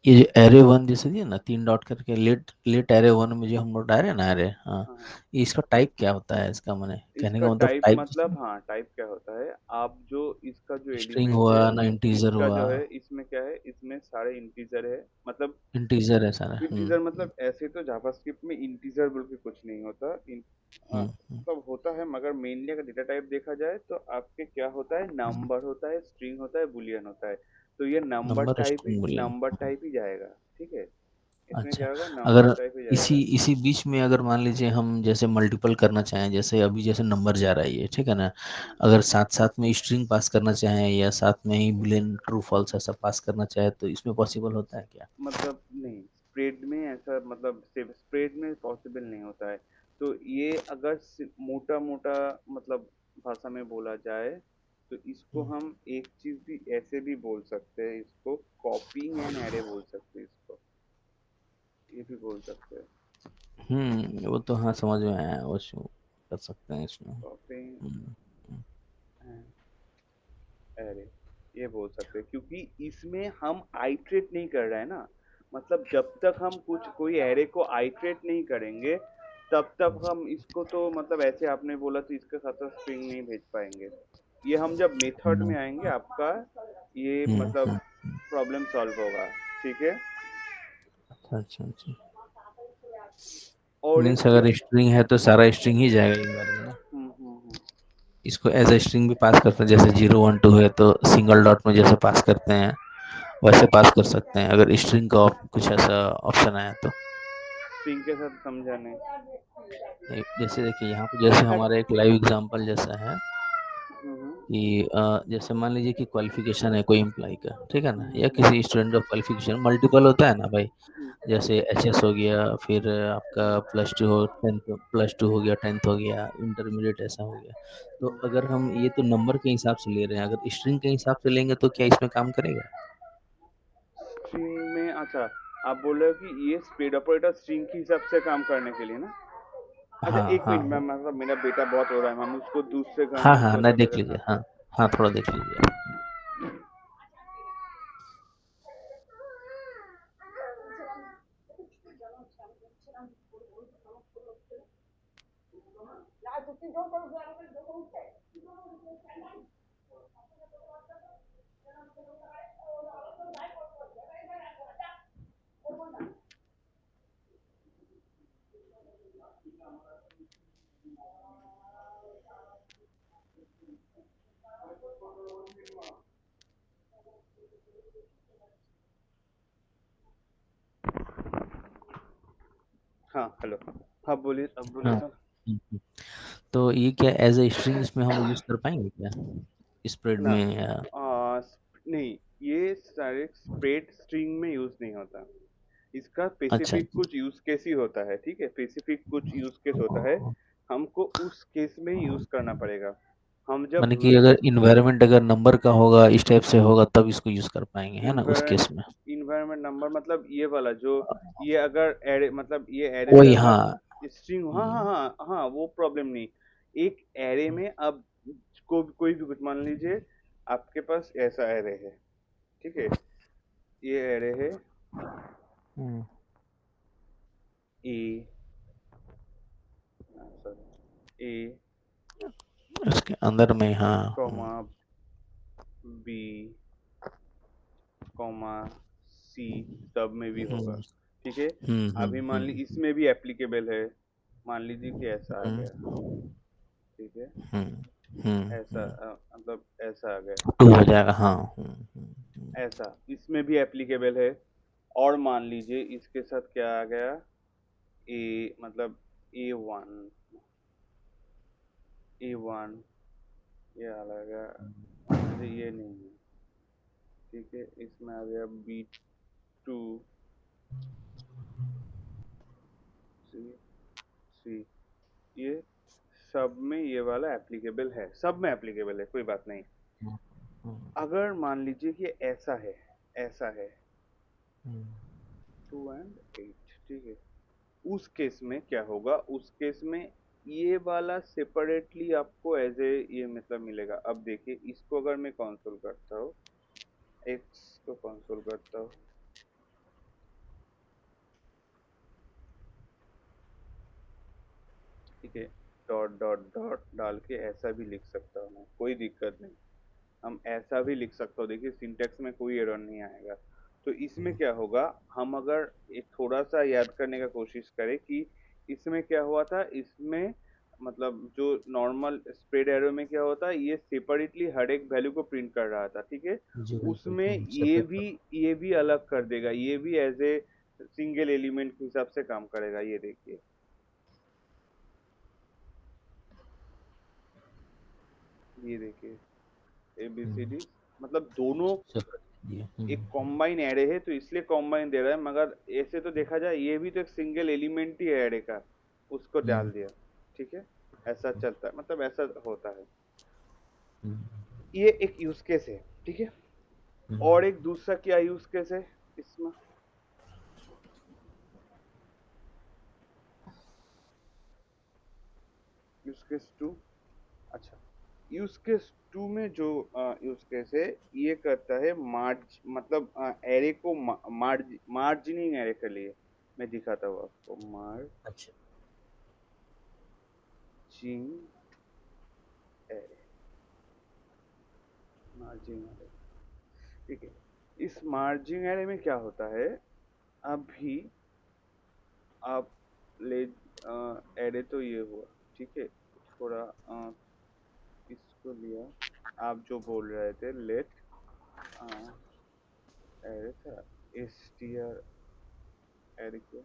S2: ये जो एरे वन जैसे दिया ना 3 डॉट करके, लेट लेट एरे वन में जो हम लोग डाले ना एरे, हाँ,
S1: हाँ,
S2: ये इसका टाइप क्या होता है? इसका मैंने कहने
S1: इसका
S2: का मतलब
S1: टाइप
S2: टाइप
S1: मतलब, हाँ टाइप क्या होता है, आप जो इसका जो
S2: स्ट्रिंग
S1: एलिमेंट है,
S2: हुआ ना इंटीजर
S1: इसका
S2: हुआ?
S1: जो है, इसमें क्या है, इसमें सारे इंटीजर है, मतलब
S2: इंटीजर है सारा।
S1: इंटीजर मतलब ऐसे तो जावास्क्रिप्ट में इंटीजर बोल के कुछ नहीं होता,
S2: हम्म।
S1: मतलब होता है, मगर मेनली अगर डेटा टाइप देखा जाए तो आपके क्या होता है, नंबर होता है, स्ट्रिंग होता है, बुलियन होता है। तो ये
S2: number string boolean.
S1: Number type ही जाएगा। ठीक है, इसमें
S2: अच्छा,
S1: क्या होगा,
S2: अगर
S1: नंबर टाइप ही
S2: इसी
S1: जाएगा।
S2: इसी बीच में अगर मान लीजिए हम जैसे मल्टीपल करना चाहें, जैसे अभी जैसे नंबर जा रहा है ये, ठीक है ना,
S1: हाँ,
S2: अगर साथ साथ में स्ट्रिंग पास करना चाहें या साथ में ही बुलियन ट्रू फॉल्स ऐसा पास करना चाहे तो इसमें पॉसिबल होता है क्या?
S1: मतलब नहीं, स्प्रेड में ऐसा, मतलब सिर्फ स्प्रेड में पॉसिबल नहीं होता है। तो ये अगर मोटा मोटा मतलब भाषा में बोला जाए तो इसको हम एक चीज भी ऐसे भी बोल सकते हैं, इसको कॉपिंग एंड एरे बोल सकते हैं, इसको ये भी बोल सकते हैं,
S2: वो तो हाँ समझ में आया, वो शो कर सकते हैं इसमें।
S1: कॉपिंग
S2: हम्म, हम्म,
S1: एरे ये बोल सकते हैं, क्योंकि इसमें हम आइट्रेट नहीं कर रहे हैं ना, मतलब जब तक हम कुछ कोई एरे को आइट्रेट नहीं करेंगे तब तक हम इसको तो मतलब ऐसे आपने बोला तो इसके साथ साथ स्ट्रिंग नहीं भेज पाएंगे। ये हम जब मेथड
S2: हम्म,
S1: में आएंगे आपका ये मतलब
S2: हम्म।
S1: प्रॉब्लम सॉल्व होगा। ठीक है,
S2: अच्छा अच्छा अच्छा,
S1: और एक
S2: मीन्स अगर स्ट्रिंग है तो सारा स्ट्रिंग ही जाएगा एक बार में ना?
S1: हम्म।
S2: इसको एज ए स्ट्रिंग भी पास करते हैं, जैसे 0 1 2 है तो सिंगल डॉट में जैसे पास करते हैं वैसे पास कर सकते हैं अगर स्ट्रिंग का कुछ ऐसा ऑप्शन आया तो?
S1: स्ट्रिंग के साथ समझा नहीं।
S2: जैसे देखिए यहाँ पे जैसे हमारा एक लाइव एग्जांपल जैसा है
S1: हम्म
S2: कि जैसे मान लीजिए कि क्वालिफिकेशन है कोई एम्प्लॉय का, ठीक है ना, या
S1: हम्म
S2: किसी स्टूडेंट का क्वालिफिकेशन मल्टीपल होता है ना भाई, जैसे एचएस हो गया, फिर आपका +2 हो 10th, +2 हो गया, 10th हो गया, इंटरमीडिएट ऐसा हो गया। तो अगर हम ये तो नंबर के हिसाब से ले रहे हैं, अगर स्ट्रिंग के हिसाब से लेंगे तो क्या इसमें काम करेगा?
S1: स्ट्रिंग में अच्छा, आप बोल रहे हो कि ये स्प्रेड ऑपरेटर स्ट्रिंग के हिसाब से काम करने के लिए ना? अच्छा
S2: हाँ,
S1: एक
S2: हाँ,
S1: मिनट, मैं मतलब मेरा बेटा बहुत हो रहा है, हम उसको दूसरे घर
S2: हाँ,
S1: में
S2: हाँ,
S1: थोड़ा
S2: नहीं
S1: सा
S2: देख
S1: जगह।
S2: लीजिए,
S1: हाँ
S2: हाँ, हाँ, थोड़ा देख लीजिए आप।
S1: हाँ हेलो। हाँ बोलिए, अब बोलिए
S2: हाँ,
S1: सर।
S2: तो ये क्या एज ए स्ट्रिंग इसमें हम यूज कर पाएंगे क्या स्प्रेड
S1: ना,
S2: में, या?
S1: नहीं, ये सारे स्प्रेड स्ट्रिंग में यूज नहीं होता। इसका
S2: अच्छा,
S1: स्पेसिफिक कुछ यूज केस ही होता है, ठीक है, स्पेसिफिक कुछ यूज केस होता है, हमको उस केस में यूज करना पड़ेगा। हम
S2: माने
S1: जब
S2: कि अगर इन्वायरमेंट अगर नंबर का होगा, इस टाइप से होगा, तब इसको यूज कर पाएंगे, है ना, उस केस में?
S1: इन्वायरमेंट नंबर मतलब ये वाला जो, ये अगर एरे मतलब ये एरे से
S2: वही,
S1: अगर
S2: हाँ।
S1: स्ट्रिंग, हाँ हाँ
S2: हम्म,
S1: हाँ हाँ, वो प्रॉब्लम नहीं। एक एरे में अब कोई भी कुछ मान लीजिए, आपके पास ऐसा एरे है, ठीक है, ये एरे है
S2: हम्म,
S1: ए, सॉरी, ए
S2: इसके अंदर में, हाँ।
S1: कॉमा बी कॉमा सी, सब में भी होगा,
S2: हम्म,
S1: ठीक है।
S2: हम्म,
S1: अभी
S2: हम्म,
S1: मान ली इसमें भी एप्लीकेबल है, मान लीजिए कि ऐसा आ गया,
S2: हम्म,
S1: ठीक है,
S2: हम्म, हम्म,
S1: ऐसा मतलब ऐसा आ गया,
S2: 2 हो जाएगा, हाँ।
S1: ऐसा इसमें भी एप्लीकेबल है। और मान लीजिए इसके साथ क्या आ गया, ए मतलब A1, A1, ये आ गया, मान लीजिए ये नहीं है, ठीक है, इसमें आ गया B2, C, ये सब में ये वाला एप्लीकेबल है, सब में एप्लीकेबल है, कोई बात नहीं।
S2: हम्म, हम्म,
S1: अगर मान लीजिए कि ऐसा है, ऐसा है
S2: हम्म,
S1: 2 और 8, ठीक है, उस केस में क्या होगा, उस केस में ये वाला सेपरेटली आपको एज ए ये मतलब मिलेगा। अब देखिए इसको अगर मैं कंसोल करता हूँ, एक्स को कंसोल करता हूँ, ठीक है, डॉट डॉट डॉट डाल के ऐसा भी लिख सकता हूँ मैं, कोई दिक्कत नहीं, हम ऐसा भी लिख सकते हो, देखिए सिंटेक्स में कोई एरर नहीं आएगा। तो इसमें क्या होगा, हम अगर एक थोड़ा सा याद करने का कोशिश करें कि इसमें क्या हुआ था, इसमें मतलब जो नॉर्मल स्प्रेड एरो में क्या होता है, ये सेपरेटली हर एक वैल्यू को प्रिंट कर रहा था, ठीक है।
S2: जी बिल्कुल,
S1: उसमें
S2: सेपरेट कर।
S1: ये भी अलग कर देगा, ये भी एज ए सिंगल एलिमेंट के हिसाब से काम करेगा, ये देखिए, ये देखिए ABCD, मतलब दोनों
S2: सेपरेट दिए।
S1: एक कॉम्बाइन एरे है, तो इसलिए कॉम्बाइन दे रहा है, मगर ऐसे तो देखा जाए ये भी तो एक सिंगल एलिमेंट ही है एरे का, उसको डाल
S2: हम्म,
S1: दिया, ठीक है, ऐसा चलता है, मतलब ऐसा होता है।
S2: हम्म,
S1: ये एक यूज केस है, ठीक है।
S2: हम्म,
S1: और एक दूसरा क्या यूज केस है इसमें, यूज केस टू, अच्छा, यूज केस टू में जो यूज केस है, ये करता है मार्ज मतलब एरे को मार्जिनिंग एरे के लिए, मैं दिखाता हूँ आपको,
S2: अच्छा।
S1: मार्जिंग एरे, मार्जिंग एरे, ठीक है। इस मार्जिंग एरे में क्या होता है, अभी आप ले एरे तो ये हुआ, ठीक है, थोड़ा इसको लिया, आप जो बोल रहे थे लेट एरे था, str एरे को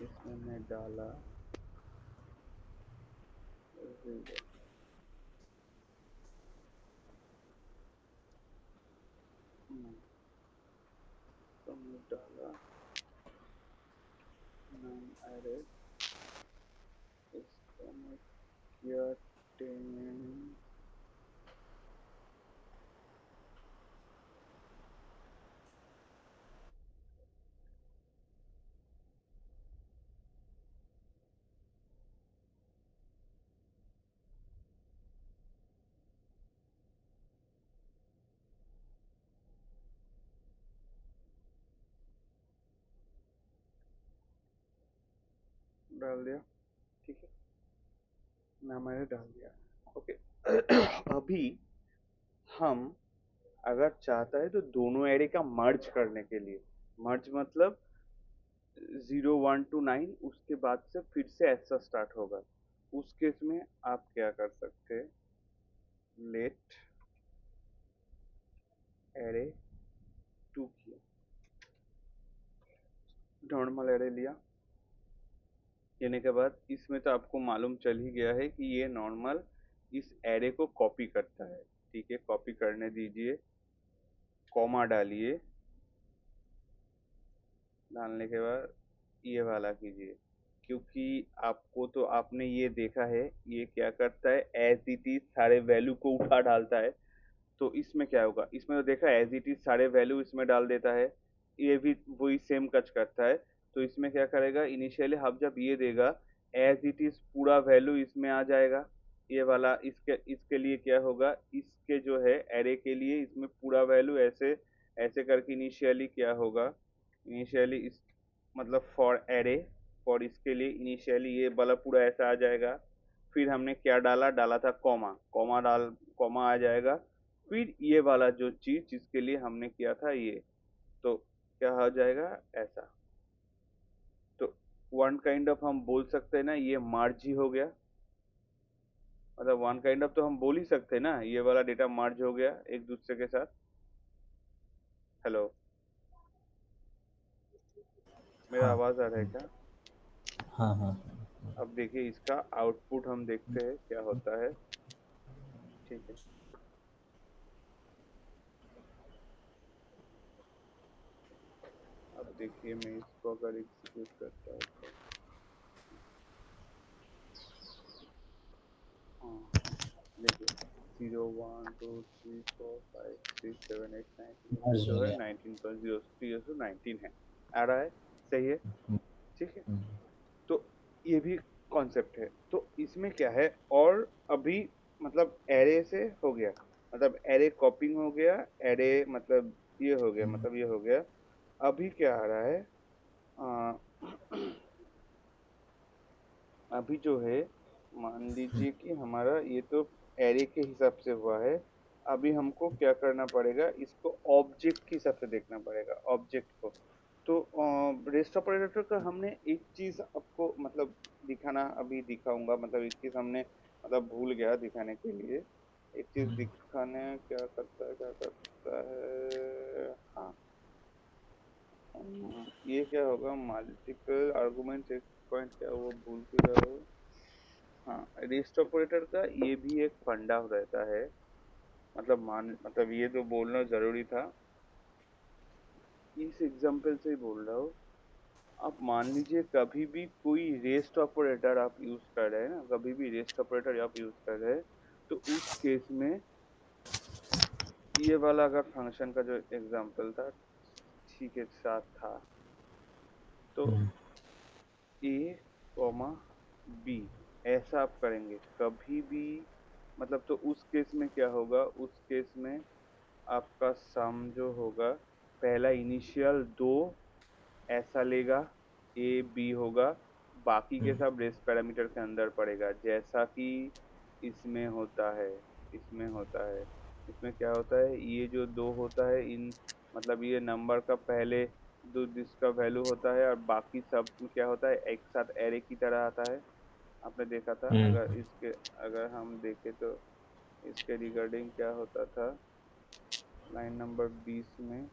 S1: इसमें मैं डाला, तो मैं डाला नाइन एरे इसका मैं किया 10 डाल दिया, ठीक है, नाम मैंने डाल दिया। ओके। अभी हम अगर चाहता है तो दोनों एरे का मर्ज करने के लिए, मर्ज मतलब 0 1 to 9 उसके बाद से फिर से ऐसा स्टार्ट होगा, उस केस में आप क्या कर सकते हैं, लेट एरे 2 किया, नॉर्मल एरे लिया, लेने के बाद इसमें तो आपको मालूम चल ही गया है कि ये नॉर्मल इस एरे को कॉपी करता है, ठीक है, कॉपी करने दीजिए, कॉमा डालिए, डालने के बाद ये वाला कीजिए, क्योंकि आपको तो आपने ये देखा है ये क्या करता है, एज इट इज सारे वैल्यू को उठा डालता है, तो इसमें क्या होगा, इसमें तो देखा एज इट इज सारे वैल्यू इसमें डाल देता है, ये भी वही सेम कच करता है, तो इसमें क्या करेगा, इनिशियली हम जब ये देगा एज इट इज पूरा वैल्यू इसमें आ जाएगा, ये वाला इसके इसके लिए क्या होगा, इसके जो है एरे के लिए इसमें पूरा वैल्यू ऐसे ऐसे करके इनिशियली क्या होगा, इनिशियली इस मतलब फॉर एरे, फॉर इसके लिए इनिशियली ये वाला पूरा ऐसा आ जाएगा, फिर हमने क्या डाला, डाला था कॉमा, कॉमा आ जाएगा, फिर ये वाला जो चीज जिसके लिए हमने किया था ये, तो क्या हो जाएगा ऐसा, तो वन काइंड ऑफ हम बोल सकते हैं ना ये मर्ज ही हो गया, मतलब वन काइंड ऑफ तो हम बोल ही सकते हैं ना, ये वाला डेटा मर्ज हो गया एक दूसरे के साथ। हेलो, मेरा
S2: हाँ
S1: आवाज आ रहा है क्या?
S2: हाँ हाँ।
S1: अब देखिए इसका आउटपुट हम देखते हैं क्या होता है, ठीक है, अब देखिए मैं इसको अगर एग्जीक्यूट करता हूँ तो हाँ देखिए 0 1 2 3 4 5 6 7 8 9 10
S2: मर्ज
S1: जो
S2: हो
S1: है
S2: गया।
S1: 19.0 है, आ रहा है, सही है,
S2: हम्म,
S1: ठीक है,
S2: हम्म,
S1: तो ये भी कॉन्सेप्ट है, तो इसमें क्या है, और अभी मतलब एरे से हो गया, मतलब एरे कॉपिंग हो गया, एरे मतलब ये हो गया,
S2: हम्म,
S1: मतलब ये हो गया, अभी क्या आ रहा है, आ, अभी जो है मान लीजिए कि हमारा ये तो एरे के हिसाब से हुआ है, अभी हमको क्या करना पड़ेगा, इसको ऑब्जेक्ट के हिसाब से देखना पड़ेगा, ऑब्जेक्ट को, तो रेस्ट ऑपरेटर का हमने एक चीज आपको मतलब दिखाना अभी दिखाऊंगा, मतलब एक चीज हमने मतलब भूल गया दिखाने के लिए, एक चीज दिखाने क्या करता है, हाँ, ये क्या होगा, मल्टीपल आर्गुमेंट एक पॉइंट क्या वो भूल के गए हो, हाँ, रेस्ट ऑपरेटर का ये भी एक फंडा रहता है, मतलब मतलब ये तो बोलना जरूरी था, इस एग्जांपल से ही बोल रहा हूँ, आप मान लीजिए कभी भी कोई रेस्ट ऑपरेटर आप यूज कर रहे हैं ना, कभी भी रेस्ट ऑपरेटर आप यूज कर रहे हैं, तो उस केस में ये वाला अगर फंक्शन का जो एग्जांपल था, ठीक है, साथ था, तो
S2: हम्म,
S1: ए कॉमा बी ऐसा आप करेंगे कभी भी, मतलब तो उस केस में क्या होगा, उस केस में आपका सम जो होगा, पहला इनिशियल दो ऐसा लेगा, ए बी होगा, बाकी के
S2: हम्म,
S1: सब रेस पैरामीटर के अंदर पड़ेगा, जैसा कि इसमें होता है, इसमें होता है, इसमें क्या होता है, ये जो दो होता है इन मतलब ये नंबर का पहले दो जिसका वैल्यू होता है, और बाकी सब में क्या होता है एक साथ एरे की तरह आता है, आपने देखा था, अगर
S2: हम्म,
S1: इसके अगर हम देखें तो इसके रिगार्डिंग क्या होता था, लाइन नंबर 20 में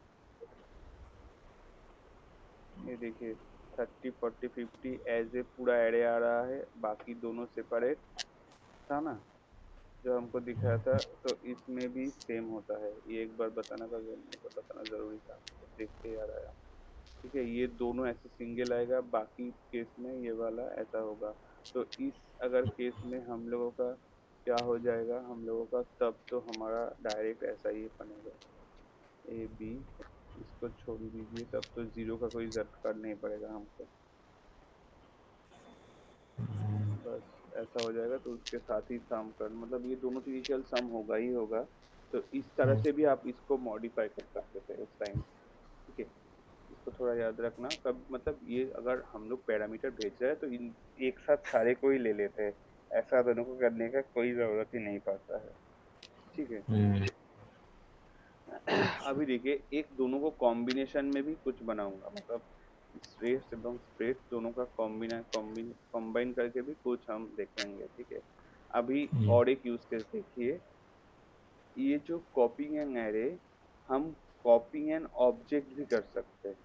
S1: ये देखिए 30 40 50 एज ए पूरा एरे आ रहा है, बाकी दोनों सेपरेट था ना जो हमको दिखाया था, तो इसमें भी सेम होता है, ये एक बार बताना का मेरे को बताना जरूरी था, तो देखते याद आया, ठीक है, ये दोनों ऐसे सिंगल आएगा, बाकी केस में ये वाला ऐसा होगा। तो इस अगर केस में हम लोगों का क्या हो जाएगा, हम लोगों का तब तो हमारा डायरेक्ट ऐसा ही बनेगा, ए बी, इसको छोड़ दीजिए, तब तो जीरो का कोई जरूरत कर नहीं पड़ेगा हमको, बस ऐसा हो जाएगा। तो उसके साथ ही सम कर, मतलब ये दोनों तो इनिशियल सम होगा ही होगा। तो इस तरह से भी आप इसको मॉडिफाई कर सकते थे उस टाइम। ठीक है, इसको थोड़ा याद रखना कब, मतलब ये अगर हम लोग पैरामीटर भेज रहे हैं तो इन एक साथ सारे को ही ले लेते हैं, ऐसा दोनों को करने का कोई जरूरत ही नहीं पड़ता है। ठीक है, अभी देखिए एक दोनों को कॉम्बिनेशन में भी कुछ बनाऊंगा, मतलब स्ट्रेस एवं स्प्रेड दोनों का कॉम्बाइन करके भी कुछ हम देखेंगे। ठीक है, अभी और एक यूज केस देखिए, ये जो कॉपिंग एंड एरे, हम कॉपिंग एंड ऑब्जेक्ट भी कर सकते हैं।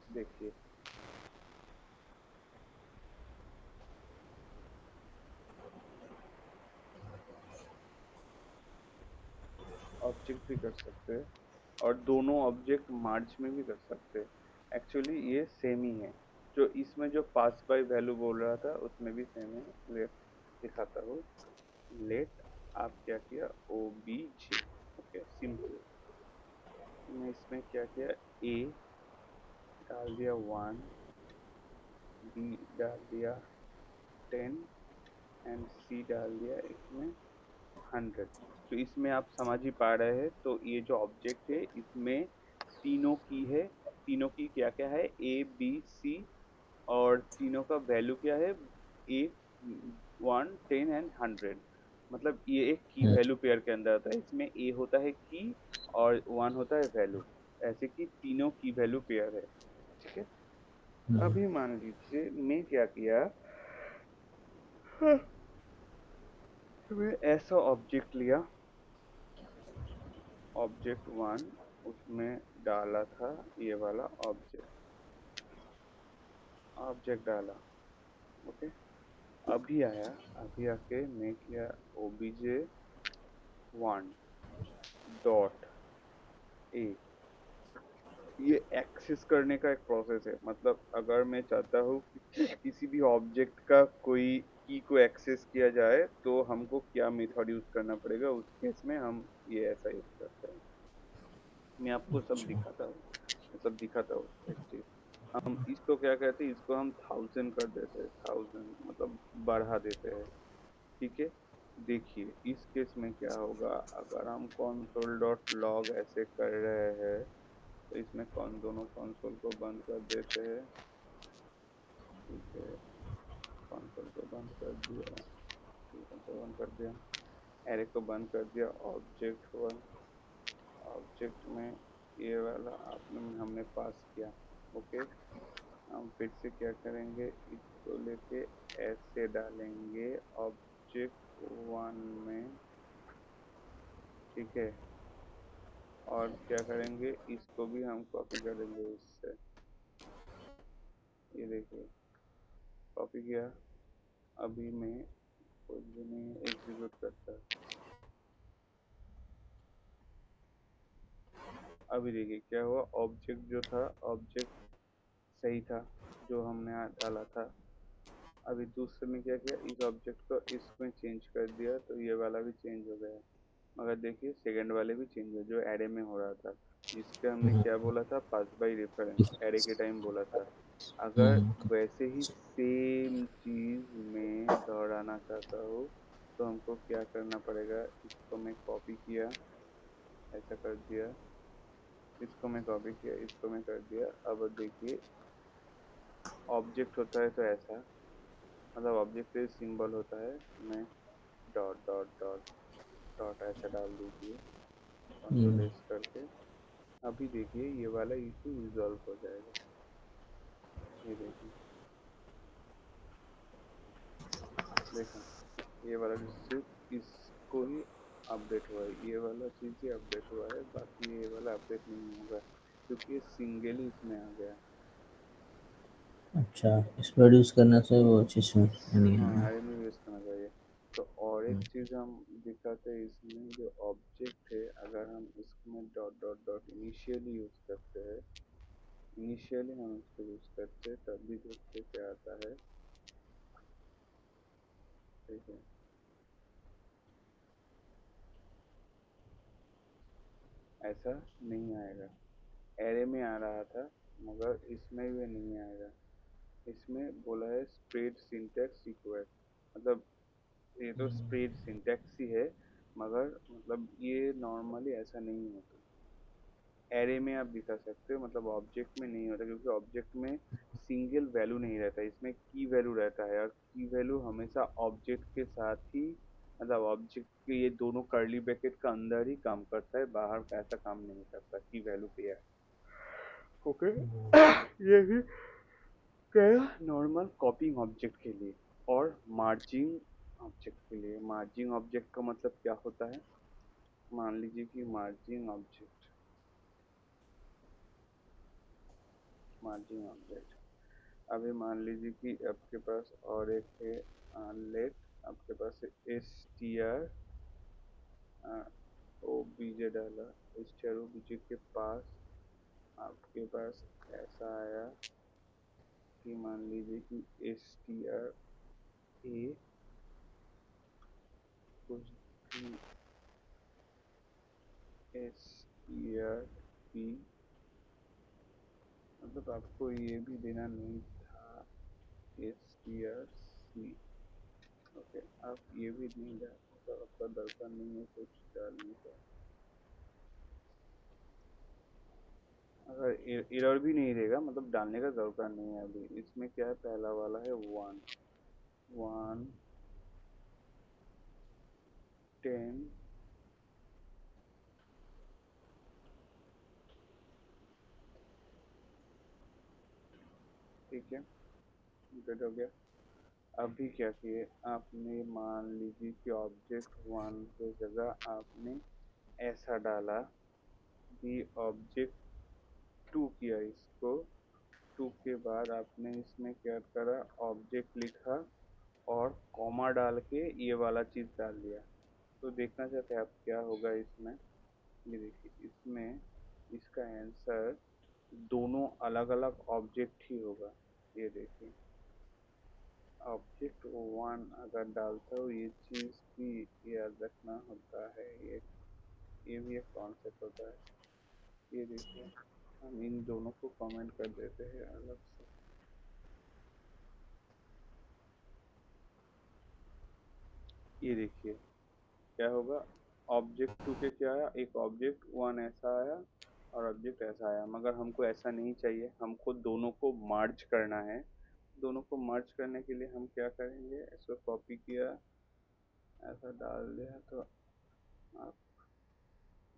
S1: देखिए ऑब्जेक्ट भी कर सकते हैं, और दोनों ऑब्जेक्ट मार्च में भी कर सकते हैं। एक्चुअली ये सेम ही है, जो इसमें जो पास बाय वैल्यू बोल रहा था उसमें भी सेम है। लेट दिखाता हूँ, लेट आप क्या किया, O B J, okay simple. मैं इसमें क्या किया, ए डाल दिया 1, बी डाल दिया 10, एंड सी डाल दिया इसमें 100। तो इसमें आप समझ ही पा रहे हैं, तो ये जो ऑब्जेक्ट है इसमें तीनों की है, तीनों की क्या क्या है, ए बी सी, और तीनों का वैल्यू क्या है, ए 1 10 एंड 100। मतलब ये एक की वैल्यू पेयर के अंदर आता है, इसमें ए होता है की और 1 होता है वैल्यू, ऐसे कि तीनों की वैल्यू पेयर है। ठीक है, अभी मान लीजिए मैं क्या किया, मैं ऐसा ऑब्जेक्ट लिया, ऑब्जेक्ट 1, उसमें डाला था ये वाला ऑब्जेक्ट, ऑब्जेक्ट डाला, ओके। अभी आया, अभी आके मैं किया ओबीजे 1 डॉट ए, ये एक्सेस करने का एक प्रोसेस है। मतलब अगर मैं चाहता हूँ कि किसी भी ऑब्जेक्ट का कोई की को एक्सेस किया जाए तो हमको क्या मेथड यूज करना पड़ेगा, उस केस में हम ये ऐसा यूज करते हैं। मैं आपको सब
S2: अच्छा।
S1: दिखाता हूँ, सब दिखाता हूँ एक चीज। हम इसको क्या कहते हैं, इसको हम 1000 कर देते हैं, 1000 मतलब बढ़ा देते हैं। ठीक है, देखिए इस केस में क्या होगा, अगर हम console डॉट लॉग ऐसे कर रहे हैं तो इसमें कौन दोनों कंसोल को बंद कर देते हैं। ठीक है, कंसोल को बंद कर दिया, कंसोल को बंद कर दिया, एरे को बंद कर दिया, ऑब्जेक्ट 1, ऑब्जेक्ट में ये वाला आपने हमने पास किया। ओके, हम फिर से क्या करेंगे, इसको लेके ऐसे डालेंगे ऑब्जेक्ट 1 में। ठीक है, और क्या करेंगे, इसको भी हम कॉपी करेंगे इससे, ये देखिए कॉपी किया। अभी मैं कुछ भी नहीं एग्जीक्यूट करता, अभी देखिए क्या हुआ, ऑब्जेक्ट जो था, ऑब्जेक्ट सही था जो हमने डाला था। अभी दूसरे में क्या किया, इस ऑब्जेक्ट को इसमें चेंज कर दिया तो ये वाला भी चेंज हो गया। मगर देखिए सेकंड वाले भी चेंज हुए जो एरे में हो रहा था, जिसके हमने क्या बोला था, पास बाय रेफरेंस एरे के टाइम बोला था। अगर वैसे ही सेम चीज में दोहराना चाहता हूँ तो हमको क्या करना पड़ेगा, इसको मैं कॉपी किया, ऐसा कर दिया, इसको मैं कॉपी किया, इसको मैं कर दिया। अब देखिए ऑब्जेक्ट होता है तो ऐसा, मतलब ऑब्जेक्ट सिंबल होता है, मैं डॉट डॉट डॉट डॉट ऐसा डाल दीजिए, कंट्रोल एस करके। अभी देखिए ये वाला इशू रिजॉल्व हो जाएगा, ये देखिए, देखा, ये वाला जो सिर्फ इसको ही अपडेट हुआ है, ये वाला चीज ही अपडेट हुआ है, बाकी ये वाला अपडेट नहीं होगा क्योंकि ये सिंगल ही इसमें आ गया।
S2: अच्छा, इसको रिड्यूस करने से वो चीज़ नहीं है
S1: हाँ,
S2: ना।
S1: एरे में यूज करना चाहिए। तो और एक चीज हम दिखाते हैं, इसमें जो ऑब्जेक्ट है, अगर हम इसमें dot dot dot initially use करते हैं, इनिशियली हम इसको यूज करते हैं, तब भी देखते क्या आता है। ठीक है, ऐसा नहीं आएगा। एरे में आ रहा था मगर इसमें भी नहीं आएगा। इसमें बोला है स्प्रेड सिंटैक्स रिक्वायर्ड, मतलब ये तो स्प्रेड सिंटैक्स ही है, मगर मतलब ये नॉर्मली ऐसा नहीं होता। एरे में आप दिखा सकते हो, मतलब ऑब्जेक्ट में नहीं होता, क्योंकि ऑब्जेक्ट में सिंगल वैल्यू नहीं रहता, इसमें की वैल्यू रहता है, और की वैल्यू हमेशा ऑब्जेक्ट के साथ ही, मतलब ऑब्जेक्ट के ये दोनों कर्ली ब्रैकेट का अंदर ही काम करता है, बाहर का ऐसा काम नहीं करता की वैल्यू पे है। ओके, ये भी गया नॉर्मल कॉपिंग ऑब्जेक्ट के लिए। और मार्जिंग ऑब्जेक्ट के लिए, मार्जिंग ऑब्जेक्ट का मतलब क्या होता है? मान लीजिए कि मार्जिंग ऑब्जेक्ट, मार्जिंग ऑब्जेक्ट, अभी मान लीजिए कि आपके पास और एक है लेट, आपके पास एस टी आर ओ बीजे डाला, एस टी आर ओ बीजे के पास आपके पास ऐसा आया कि मान लीजिए कि एस टी आर ए कुछ भी एस टी आर बी, मतलब आपको ये भी देना नहीं था S T R C. Okay, आप ये भी नहीं डाल, मतलब आपका दरकार नहीं है कुछ डालने का। अगर एरर भी नहीं रहेगा, मतलब डालने का दरकार नहीं है। अभी इसमें क्या है, पहला वाला है 1 1 10, ठीक है, गुड हो गया। अभी क्या किए आपने, मान लीजिए कि ऑब्जेक्ट 1 के जगह आपने ऐसा डाला, भी ऑब्जेक्ट 2 किया इसको, 2 के बाद आपने इसमें क्या करा, ऑब्जेक्ट लिखा और कॉमा डाल के ये वाला चीज डाल दिया। तो देखना चाहते हैं आप क्या होगा इसमें। ये देखिए, इसमें इसका आंसर दोनों अलग अलग ऑब्जेक्ट ही होगा। ये देखिए, ऑब्जेक्ट 1 अगर डालता हूँ, ये चीज भी याद रखना होता है, ये भी एक कॉन्सेप्ट होता है। ये देखिए, हम इन दोनों को कमेंट कर देते हैं अलग से। ये देखिए क्या होगा, ऑब्जेक्ट 2 के क्या आया, एक ऑब्जेक्ट 1 ऐसा आया और ऑब्जेक्ट ऐसा आया, मगर हमको ऐसा नहीं चाहिए, हमको दोनों को मर्ज करना है। दोनों को मर्ज करने के लिए हम क्या करेंगे, इसको कॉपी किया, ऐसा डाल दिया, तो आप,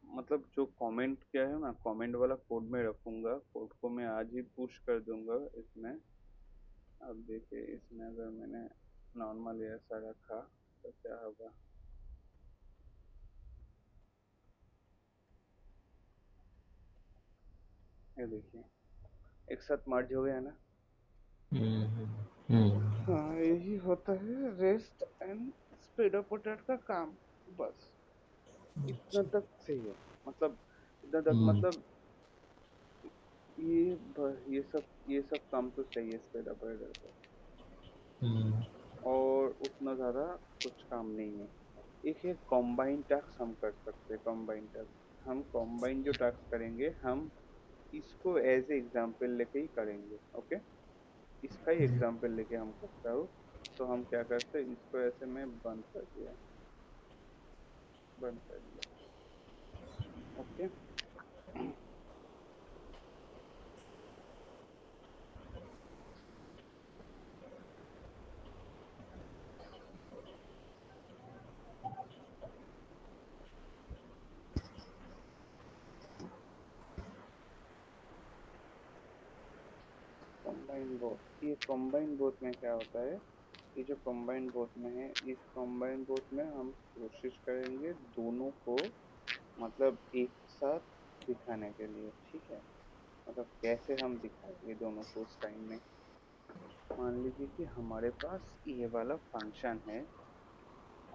S1: मतलब जो कमेंट क्या है ना, कमेंट वाला कोड में रखूंगा, कोड को मैं आज ही पुश कर दूंगा इसमें। अब देखिए, इसमें अगर मैंने नॉर्मल ऐसा रखा तो क्या होगा, ये देखिए एक साथ मर्ज हो गया ना। हाँ, यही होता है rest and speed of potato का काम, बस इतना तक सही है। मतलब इतना तक, मतलब ये सब काम तो सही है स्पीड ऑफ पोटैटो का, और उतना ज़्यादा कुछ काम नहीं है। एक है कॉम्बाइन टास्क, हम कर सकते हैं कॉम्बाइन टास्क। हम कॉम्बाइन जो टास्क करेंगे, हम इसको एज ए एग्जाम्पल लेके ही करेंगे। ओके, इसका ही एग्जाम्पल लेके हम करता हूँ। तो हम क्या करते हैं, इसको ऐसे में बंद कर दिया, बंद कर दिया। ओके, कंबाइन बोथ, ये कंबाइन बोथ में क्या होता है, ये जो कंबाइन बोथ में है, इस कंबाइन बोथ में हम कोशिश करेंगे दोनों को, मतलब एक साथ दिखाने के लिए। ठीक है, मतलब कैसे हम दिखाएंगे दोनों को उस टाइम में। मान लीजिए कि हमारे पास ये वाला फंक्शन है,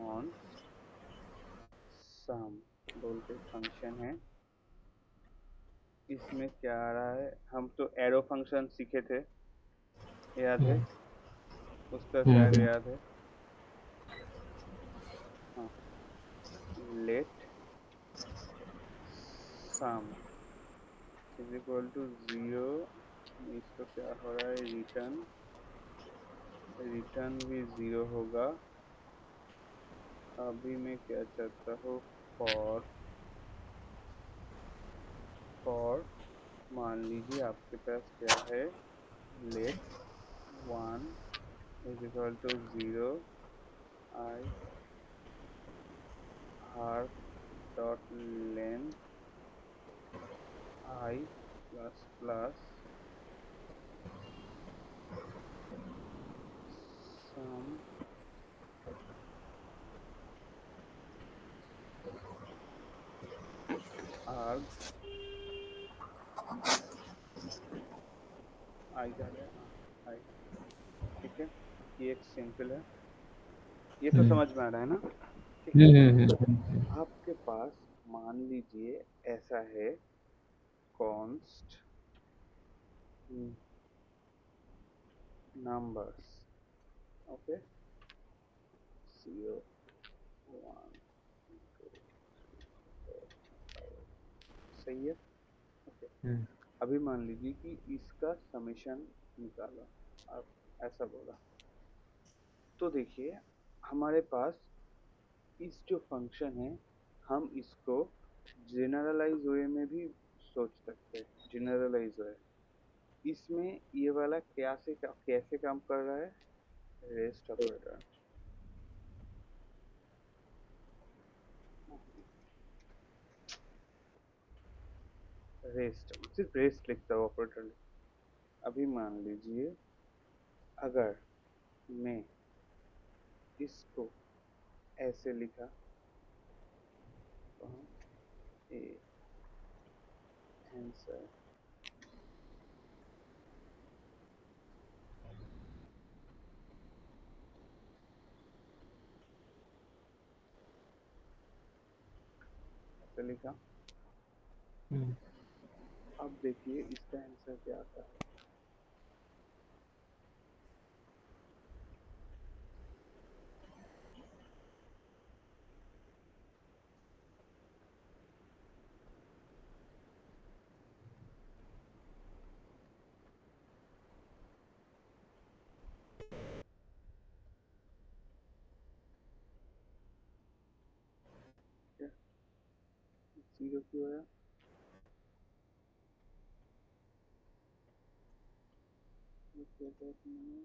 S1: ऑन सम बोल के फंक्शन है। इसमें क्या आ रहा है, हम तो एरो फंक्शन सीखे थे, याद है? उसका शायद
S2: हम्म
S1: याद है। हाँ, let sum is equal to 0। इसका क्या हो रहा है, रिटर्न, रिटर्न भी 0 होगा। अभी मैं क्या चाहता हूँ, फॉर, फॉर मान लीजिए आपके पास क्या है, लेट 1 इज इक्वल टू 0, आई हार डॉट लेंथ आई प्लस प्लस सम आर्ग, आई क्या है, आई, ठीक है। ये एक सिंपल है, ये तो
S2: हम्म
S1: समझ में आ रहा है ना? ठीक है।
S2: हम्म
S1: आपके पास मान लीजिए ऐसा है, कॉन्स्ट नंबर्स, ओके, 0 1 2 सही है, ओके।
S2: हम्म
S1: अभी मान लीजिए कि इसका समेशन निकालो, आप ऐसा बोला, तो देखिए हमारे पास इस जो फंक्शन है, हम इसको जनरलाइज वे में भी सोच सकते हैं, जनरलाइज वे। इसमें ये वाला कैसे काम कर रहा है, रेस्ट ऑपरेटर, रेस्ट सिर्फ रेस्ट लिखता हूँ, ऑपरेटर। अभी मान लीजिए अगर मैं इसको ऐसे लिखा, तो ए आंसर, ऐसे लिखा।
S2: हम्म
S1: अब देखिए इसका आंसर क्या आता है, ठीक है। 0 क्यों आया, ये क्या बात नहीं है।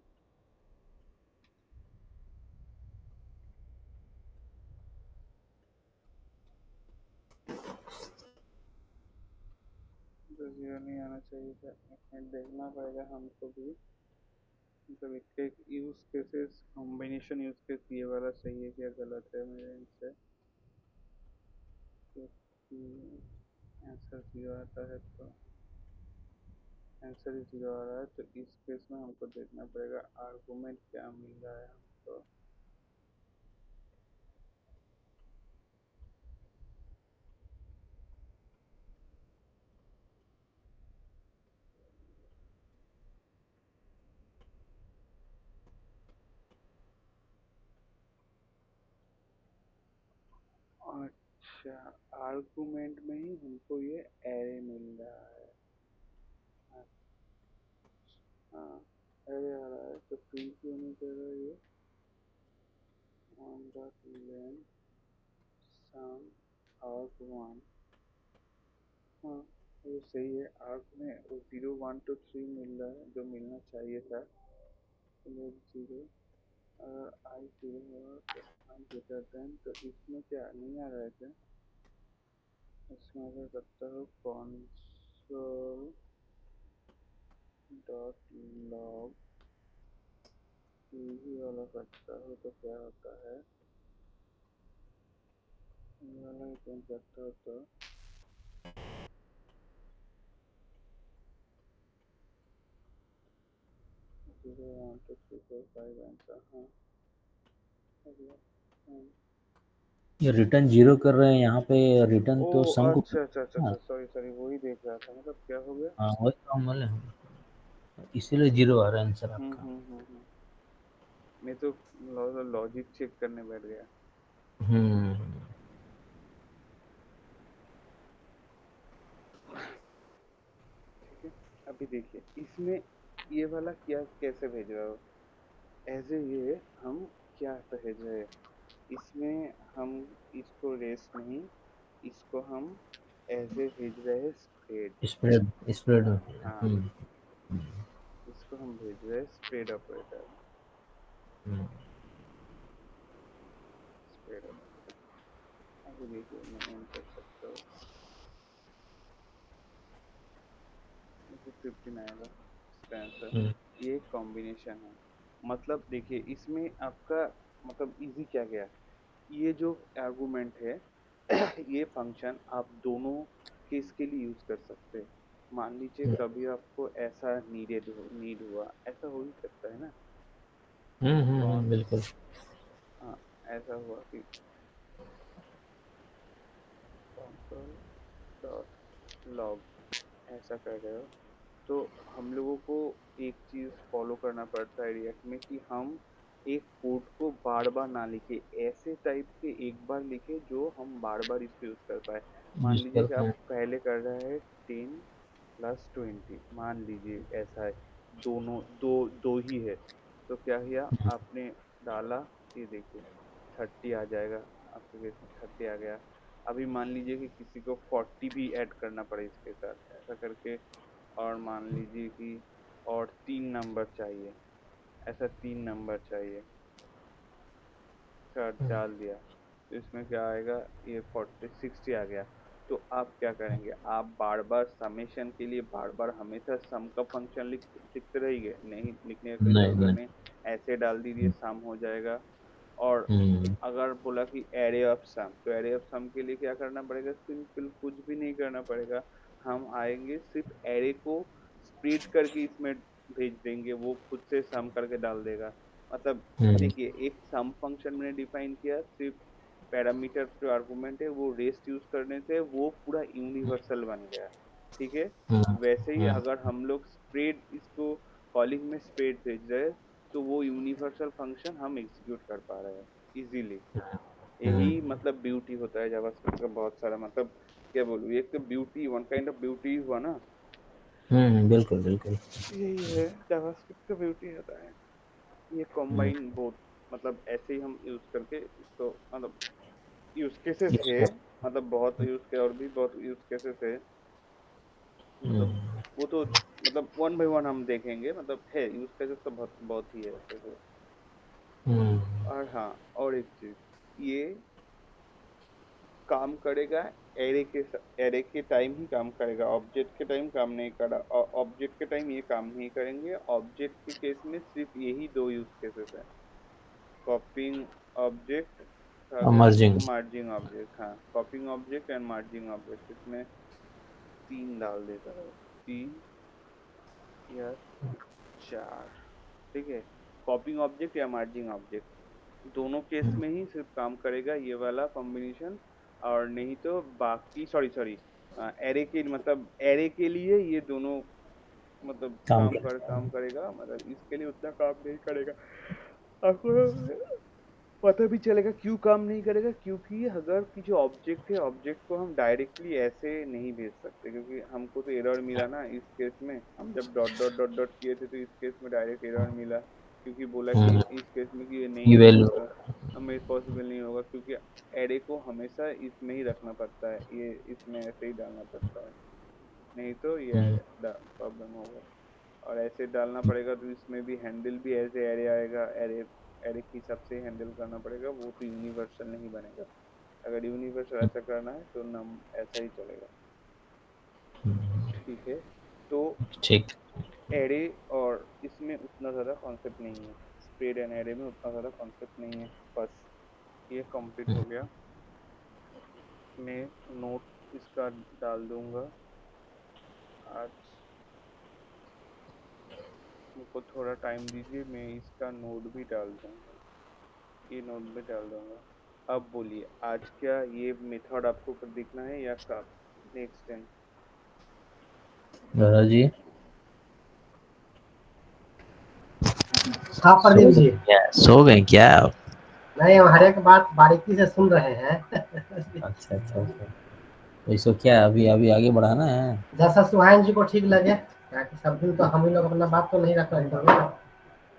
S1: तो 0 नहीं आना चाहिए था, इसमें देखना पड़ेगा हमको भी, मतलब इसके use cases, combination use case ये वाला सही है क्या गलत है मेरे इनसे, क्योंकि आंसर 0 आता है, तो आंसर ही 0 आ रहा है, तो इस केस में हमको देखना पड़ेगा आर्गुमेंट क्या मिल रहा है हमको। अच्छा, आर्गुमेंट में ही हमको ये एरे मिल रहा है, हाँ एरे आ रहा है, तो प्रिंट क्यों नहीं कर रहा है ये, वन डॉट लेन सम आर्ग वन, हाँ वो सही है, आर्क में वो 0 1 2 3 मिल रहा है जो मिलना चाहिए था, तो ये 0, अगर आई 0 हुआ तो आई ग्रेटर देन, तो इसमें क्या नहीं आ रहा है क्या, इसमें अगर करता हो कॉन्सोल डॉट लॉग, यही वाला करता हो तो क्या होता है, ये वाला कौन करता हो तो 0 1 2 3 4 5 आंसर, हाँ हो गया, हाँ
S2: ये रिटर्न 0 कर रहे हैं यहाँ पे, रिटर्न
S1: ओ
S2: तो सम को
S1: अच्छा अच्छा अच्छा
S2: हाँ,
S1: अच्छा, सॉरी सॉरी, वही देख रहा था, मतलब क्या हो गया।
S2: हाँ वही तो हम बोले हैं। इसीलिए 0 आ रहा है आंसर आपका।
S1: मैं तो लॉजिक चेक करने बैठ गया।
S2: हम्म।
S1: ठीक है, अभी देखिए इसमें ये वाला क्या कैसे भेज रहा हो, एज ए ये हम क्या भेज रहे हैं इसमें, हम इसको रेस नहीं, इसको हम एज ए भेज रहे हैं स्प्रेड।
S2: स्प्रेड स्प्रेड
S1: हाँ, इसको हम भेज रहे हैं स्प्रेड ऑपरेटर में। स्प्रेड ऑपरेटर, अभी देखिए मैं एंड कर सकता हूँ, देखिए 15 आएगा इसका आंसर। ये एक कॉम्बिनेशन है, मतलब देखिए इसमें आपका मतलब इजी क्या गया, ये जो आर्गुमेंट है ये फंक्शन आप दोनों केस के लिए यूज कर सकते हैं। मान लीजिए कभी आपको ऐसा नीड हुआ, ऐसा हो ही सकता है ना। कौन,
S2: बिल्कुल।
S1: हाँ, ऐसा हुआ कि console डॉट लॉग ऐसा कर रहे हो, तो हम लोगों को एक चीज फॉलो करना पड़ता है रिएक्ट में कि हम एक कोड को बार बार ना लिखे, ऐसे टाइप के एक बार लिखे जो हम बार बार इसको यूज कर पाए। मान
S2: यूज
S1: लीजिए कि
S2: करते
S1: आप
S2: हैं।
S1: पहले कर रहे हैं 10 + 20, मान लीजिए ऐसा है, दोनों दो दो ही है, तो क्या किया आपने डाला, ये देखिए 30 आ जाएगा, आपके केस में 30 आ गया। अभी मान लीजिए कि किसी को 40 भी ऐड करना पड़े इसके साथ, ऐसा करके, और मान लीजिए कि और 3 नंबर चाहिए, ऐसा 3 नंबर चाहिए, कर डाल दिया, तो इसमें क्या आएगा, ये 40 60 आ गया। तो आप क्या करेंगे, आप बार बार समेशन के लिए बार बार हमेशा सम का फंक्शन लिखते रहिए, नहीं लिखने का कोई
S2: नहीं
S1: जरूरत
S2: नहीं।
S1: नहीं, ऐसे डाल दीजिए सम हो जाएगा। और अगर बोला कि एरे ऑफ सम, तो एरे ऑफ सम के लिए क्या करना पड़ेगा, सिंपल कुछ भी नहीं करना पड़ेगा, हम आएंगे सिर्फ एरे को स्प्लिट करके इसमें भेज देंगे, वो खुद से सम करके डाल देगा। मतलब देखिए एक सम फंक्शन मैंने डिफाइन किया, सिर्फ पैरामीटर जो आर्गुमेंट है वो रेस्ट यूज करने से वो पूरा यूनिवर्सल बन गया। ठीक है, वैसे ही अगर हम लोग स्प्रेड इसको कॉलिंग में स्प्रेड भेज रहे हैं, तो वो यूनिवर्सल फंक्शन हम एग्जीक्यूट कर पा रहे हैं इजीली। यही मतलब ब्यूटी होता है जावास्क्रिप्ट का, बहुत सारा मतलब क्या बोलूँ, एक तो beauty, one kind of beauty हुआ ना,
S2: बिल्कुल बिल्कुल।
S1: यही है जावास्क्रिप्ट का ब्यूटी होता है, ये कॉम्बाइन बोथ, मतलब ऐसे ही हम यूज करके इसको, मतलब यूज केसेस है,
S2: इसका
S1: मतलब बहुत यूज के और भी बहुत यूज केसेस है, मतलब वो तो मतलब वन बाय वन हम देखेंगे, मतलब है यूज केसेस तो बहुत बहुत ही है ऐसे तो। और हाँ, और एक चीज, ये काम करेगा एरे के एरे के टाइम ही काम करेगा, ऑब्जेक्ट के टाइम काम नहीं करा, ऑब्जेक्ट के टाइम ये काम नहीं करेंगे। ऑब्जेक्ट के केस में सिर्फ यही दो यूज केसेस है, कॉपिंग ऑब्जेक्ट आ गया,
S2: मर्जिंग।
S1: मार्जिंग ऑब्जेक्ट, हाँ कॉपिंग ऑब्जेक्ट एंड मार्जिंग ऑब्जेक्ट, इसमें 3 डाल देता है, 3 या 4। ठीक है, कॉपिंग ऑब्जेक्ट या मार्जिंग ऑब्जेक्ट दोनों केस में ही सिर्फ काम करेगा ये वाला कॉम्बिनेशन, और नहीं तो बाकी, सॉरी सॉरी, एरे के मतलब एरे के लिए ये दोनों मतलब
S2: काम
S1: काम करेगा, मतलब इसके लिए उतना काम नहीं करेगा। आपको पता भी चलेगा क्यों काम नहीं करेगा, क्योंकि अगर की जो ऑब्जेक्ट है, ऑब्जेक्ट को हम डायरेक्टली ऐसे नहीं भेज सकते, क्योंकि हमको तो एरर मिला ना इस केस में, हम जब डॉट डॉट डॉट डॉट किए थे तो इस केस में डायरेक्ट एरर मिला, क्योंकि बोला कि इस केस में कि ये नहीं
S2: की
S1: हो
S2: वैल्यू।
S1: सकता, हमें पॉसिबल नहीं होगा, क्योंकि एरे को हमेशा इसमें ही रखना पड़ता है, ये इसमें ऐसे ही डालना पड़ता है, नहीं तो ये प्रॉब्लम होगा। और ऐसे डालना पड़ेगा तो इसमें भी हैंडल भी ऐसे एरे आएगा, एरे एरे के हिसाब से हैंडल करना पड़ेगा, वो तो यूनिवर्सल नहीं बनेगा। अगर यूनिवर्सल ऐसा करना है तो नम ऐसा ही चलेगा। ठीक है, तो
S2: ठीक।
S1: एरे और इसमें उतना ज़्यादा कॉन्सेप्ट नहीं है, स्प्रेड एंड एरे में उतना ज़्यादा कॉन्सेप्ट नहीं है। बस ये कंप्लीट हो गया, मैं नोट इसका डाल दूंगा आज, मुझको थोड़ा टाइम दीजिए, मैं इसका नोट भी डाल दूंगा, ये नोट भी डाल दूंगा। अब बोलिए आज क्या ये मेथड आपको देखना है या कब नेक्स्ट टाइम?
S2: दादाजी
S3: हाँ
S2: सो
S3: प्रदीप
S2: गए
S3: जी।
S2: क्या? सो गए क्या आप?
S3: नहीं, हम हर एक बात बारीकी से सुन रहे हैं।
S2: अच्छा अच्छा अच्छा। तो इसको क्या अभी अभी आगे बढ़ाना है?
S3: जैसा सुहान जी को ठीक लगे, ताकि सब दिन तो हम ही लोग अपना बात तो नहीं रख रहे हैं।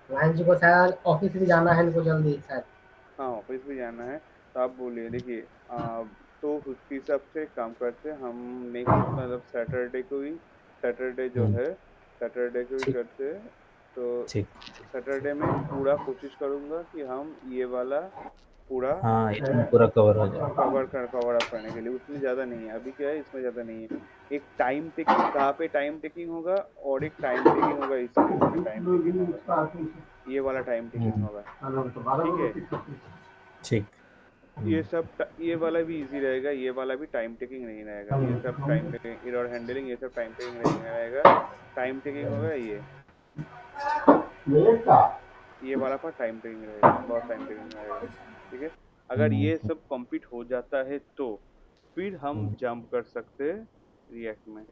S3: सुहान जी को शायद ऑफिस भी जाना है इनको जल्दी शायद।
S1: हाँ ऑफिस भी जाना है तो आप बोलिए देखिए तो उसके हिसाब से काम करते हैं हम। नेक्स्ट मतलब सैटरडे को ही, सैटरडे जो
S2: हम्म,
S1: है सैटरडे को ही
S2: ठीक
S1: करते हैं। तो
S2: ठीक।
S1: सैटरडे में पूरा कोशिश करूंगा कि हम ये वाला पूरा
S2: हाँ ये पूरा कवर हो जाए।
S1: कवर अप करने के लिए। उसमें ज़्यादा नहीं है अभी, क्या है इसमें ज़्यादा नहीं है। एक टाइम टेकिंग, कहाँ पे टाइम टेकिंग होगा और एक टाइम टेकिंग होगा, इस केस में टाइम टेकिंग होगा, ये वाला टाइम टेकिंग होगा। ठीक है,
S2: ठीक।
S1: ये वाला भी इजी रहेगा, ये वाला भी टाइम टेकिंग नहीं रहेगा। ये सब टाइम टेकिंग, एरर हैंडलिंग, ये सब टाइम टेकिंग नहीं रहेगा। टाइम टेकिंग होगा ये वाला पर टाइम टेकिंग रहेगा, बहुत टाइम टेकिंग रहेगा। ठीक है, अगर
S2: हम्म,
S1: ये सब कंप्लीट हो जाता है तो फिर हम
S2: हम्म,
S1: जंप कर सकते हैं रिएक्ट में।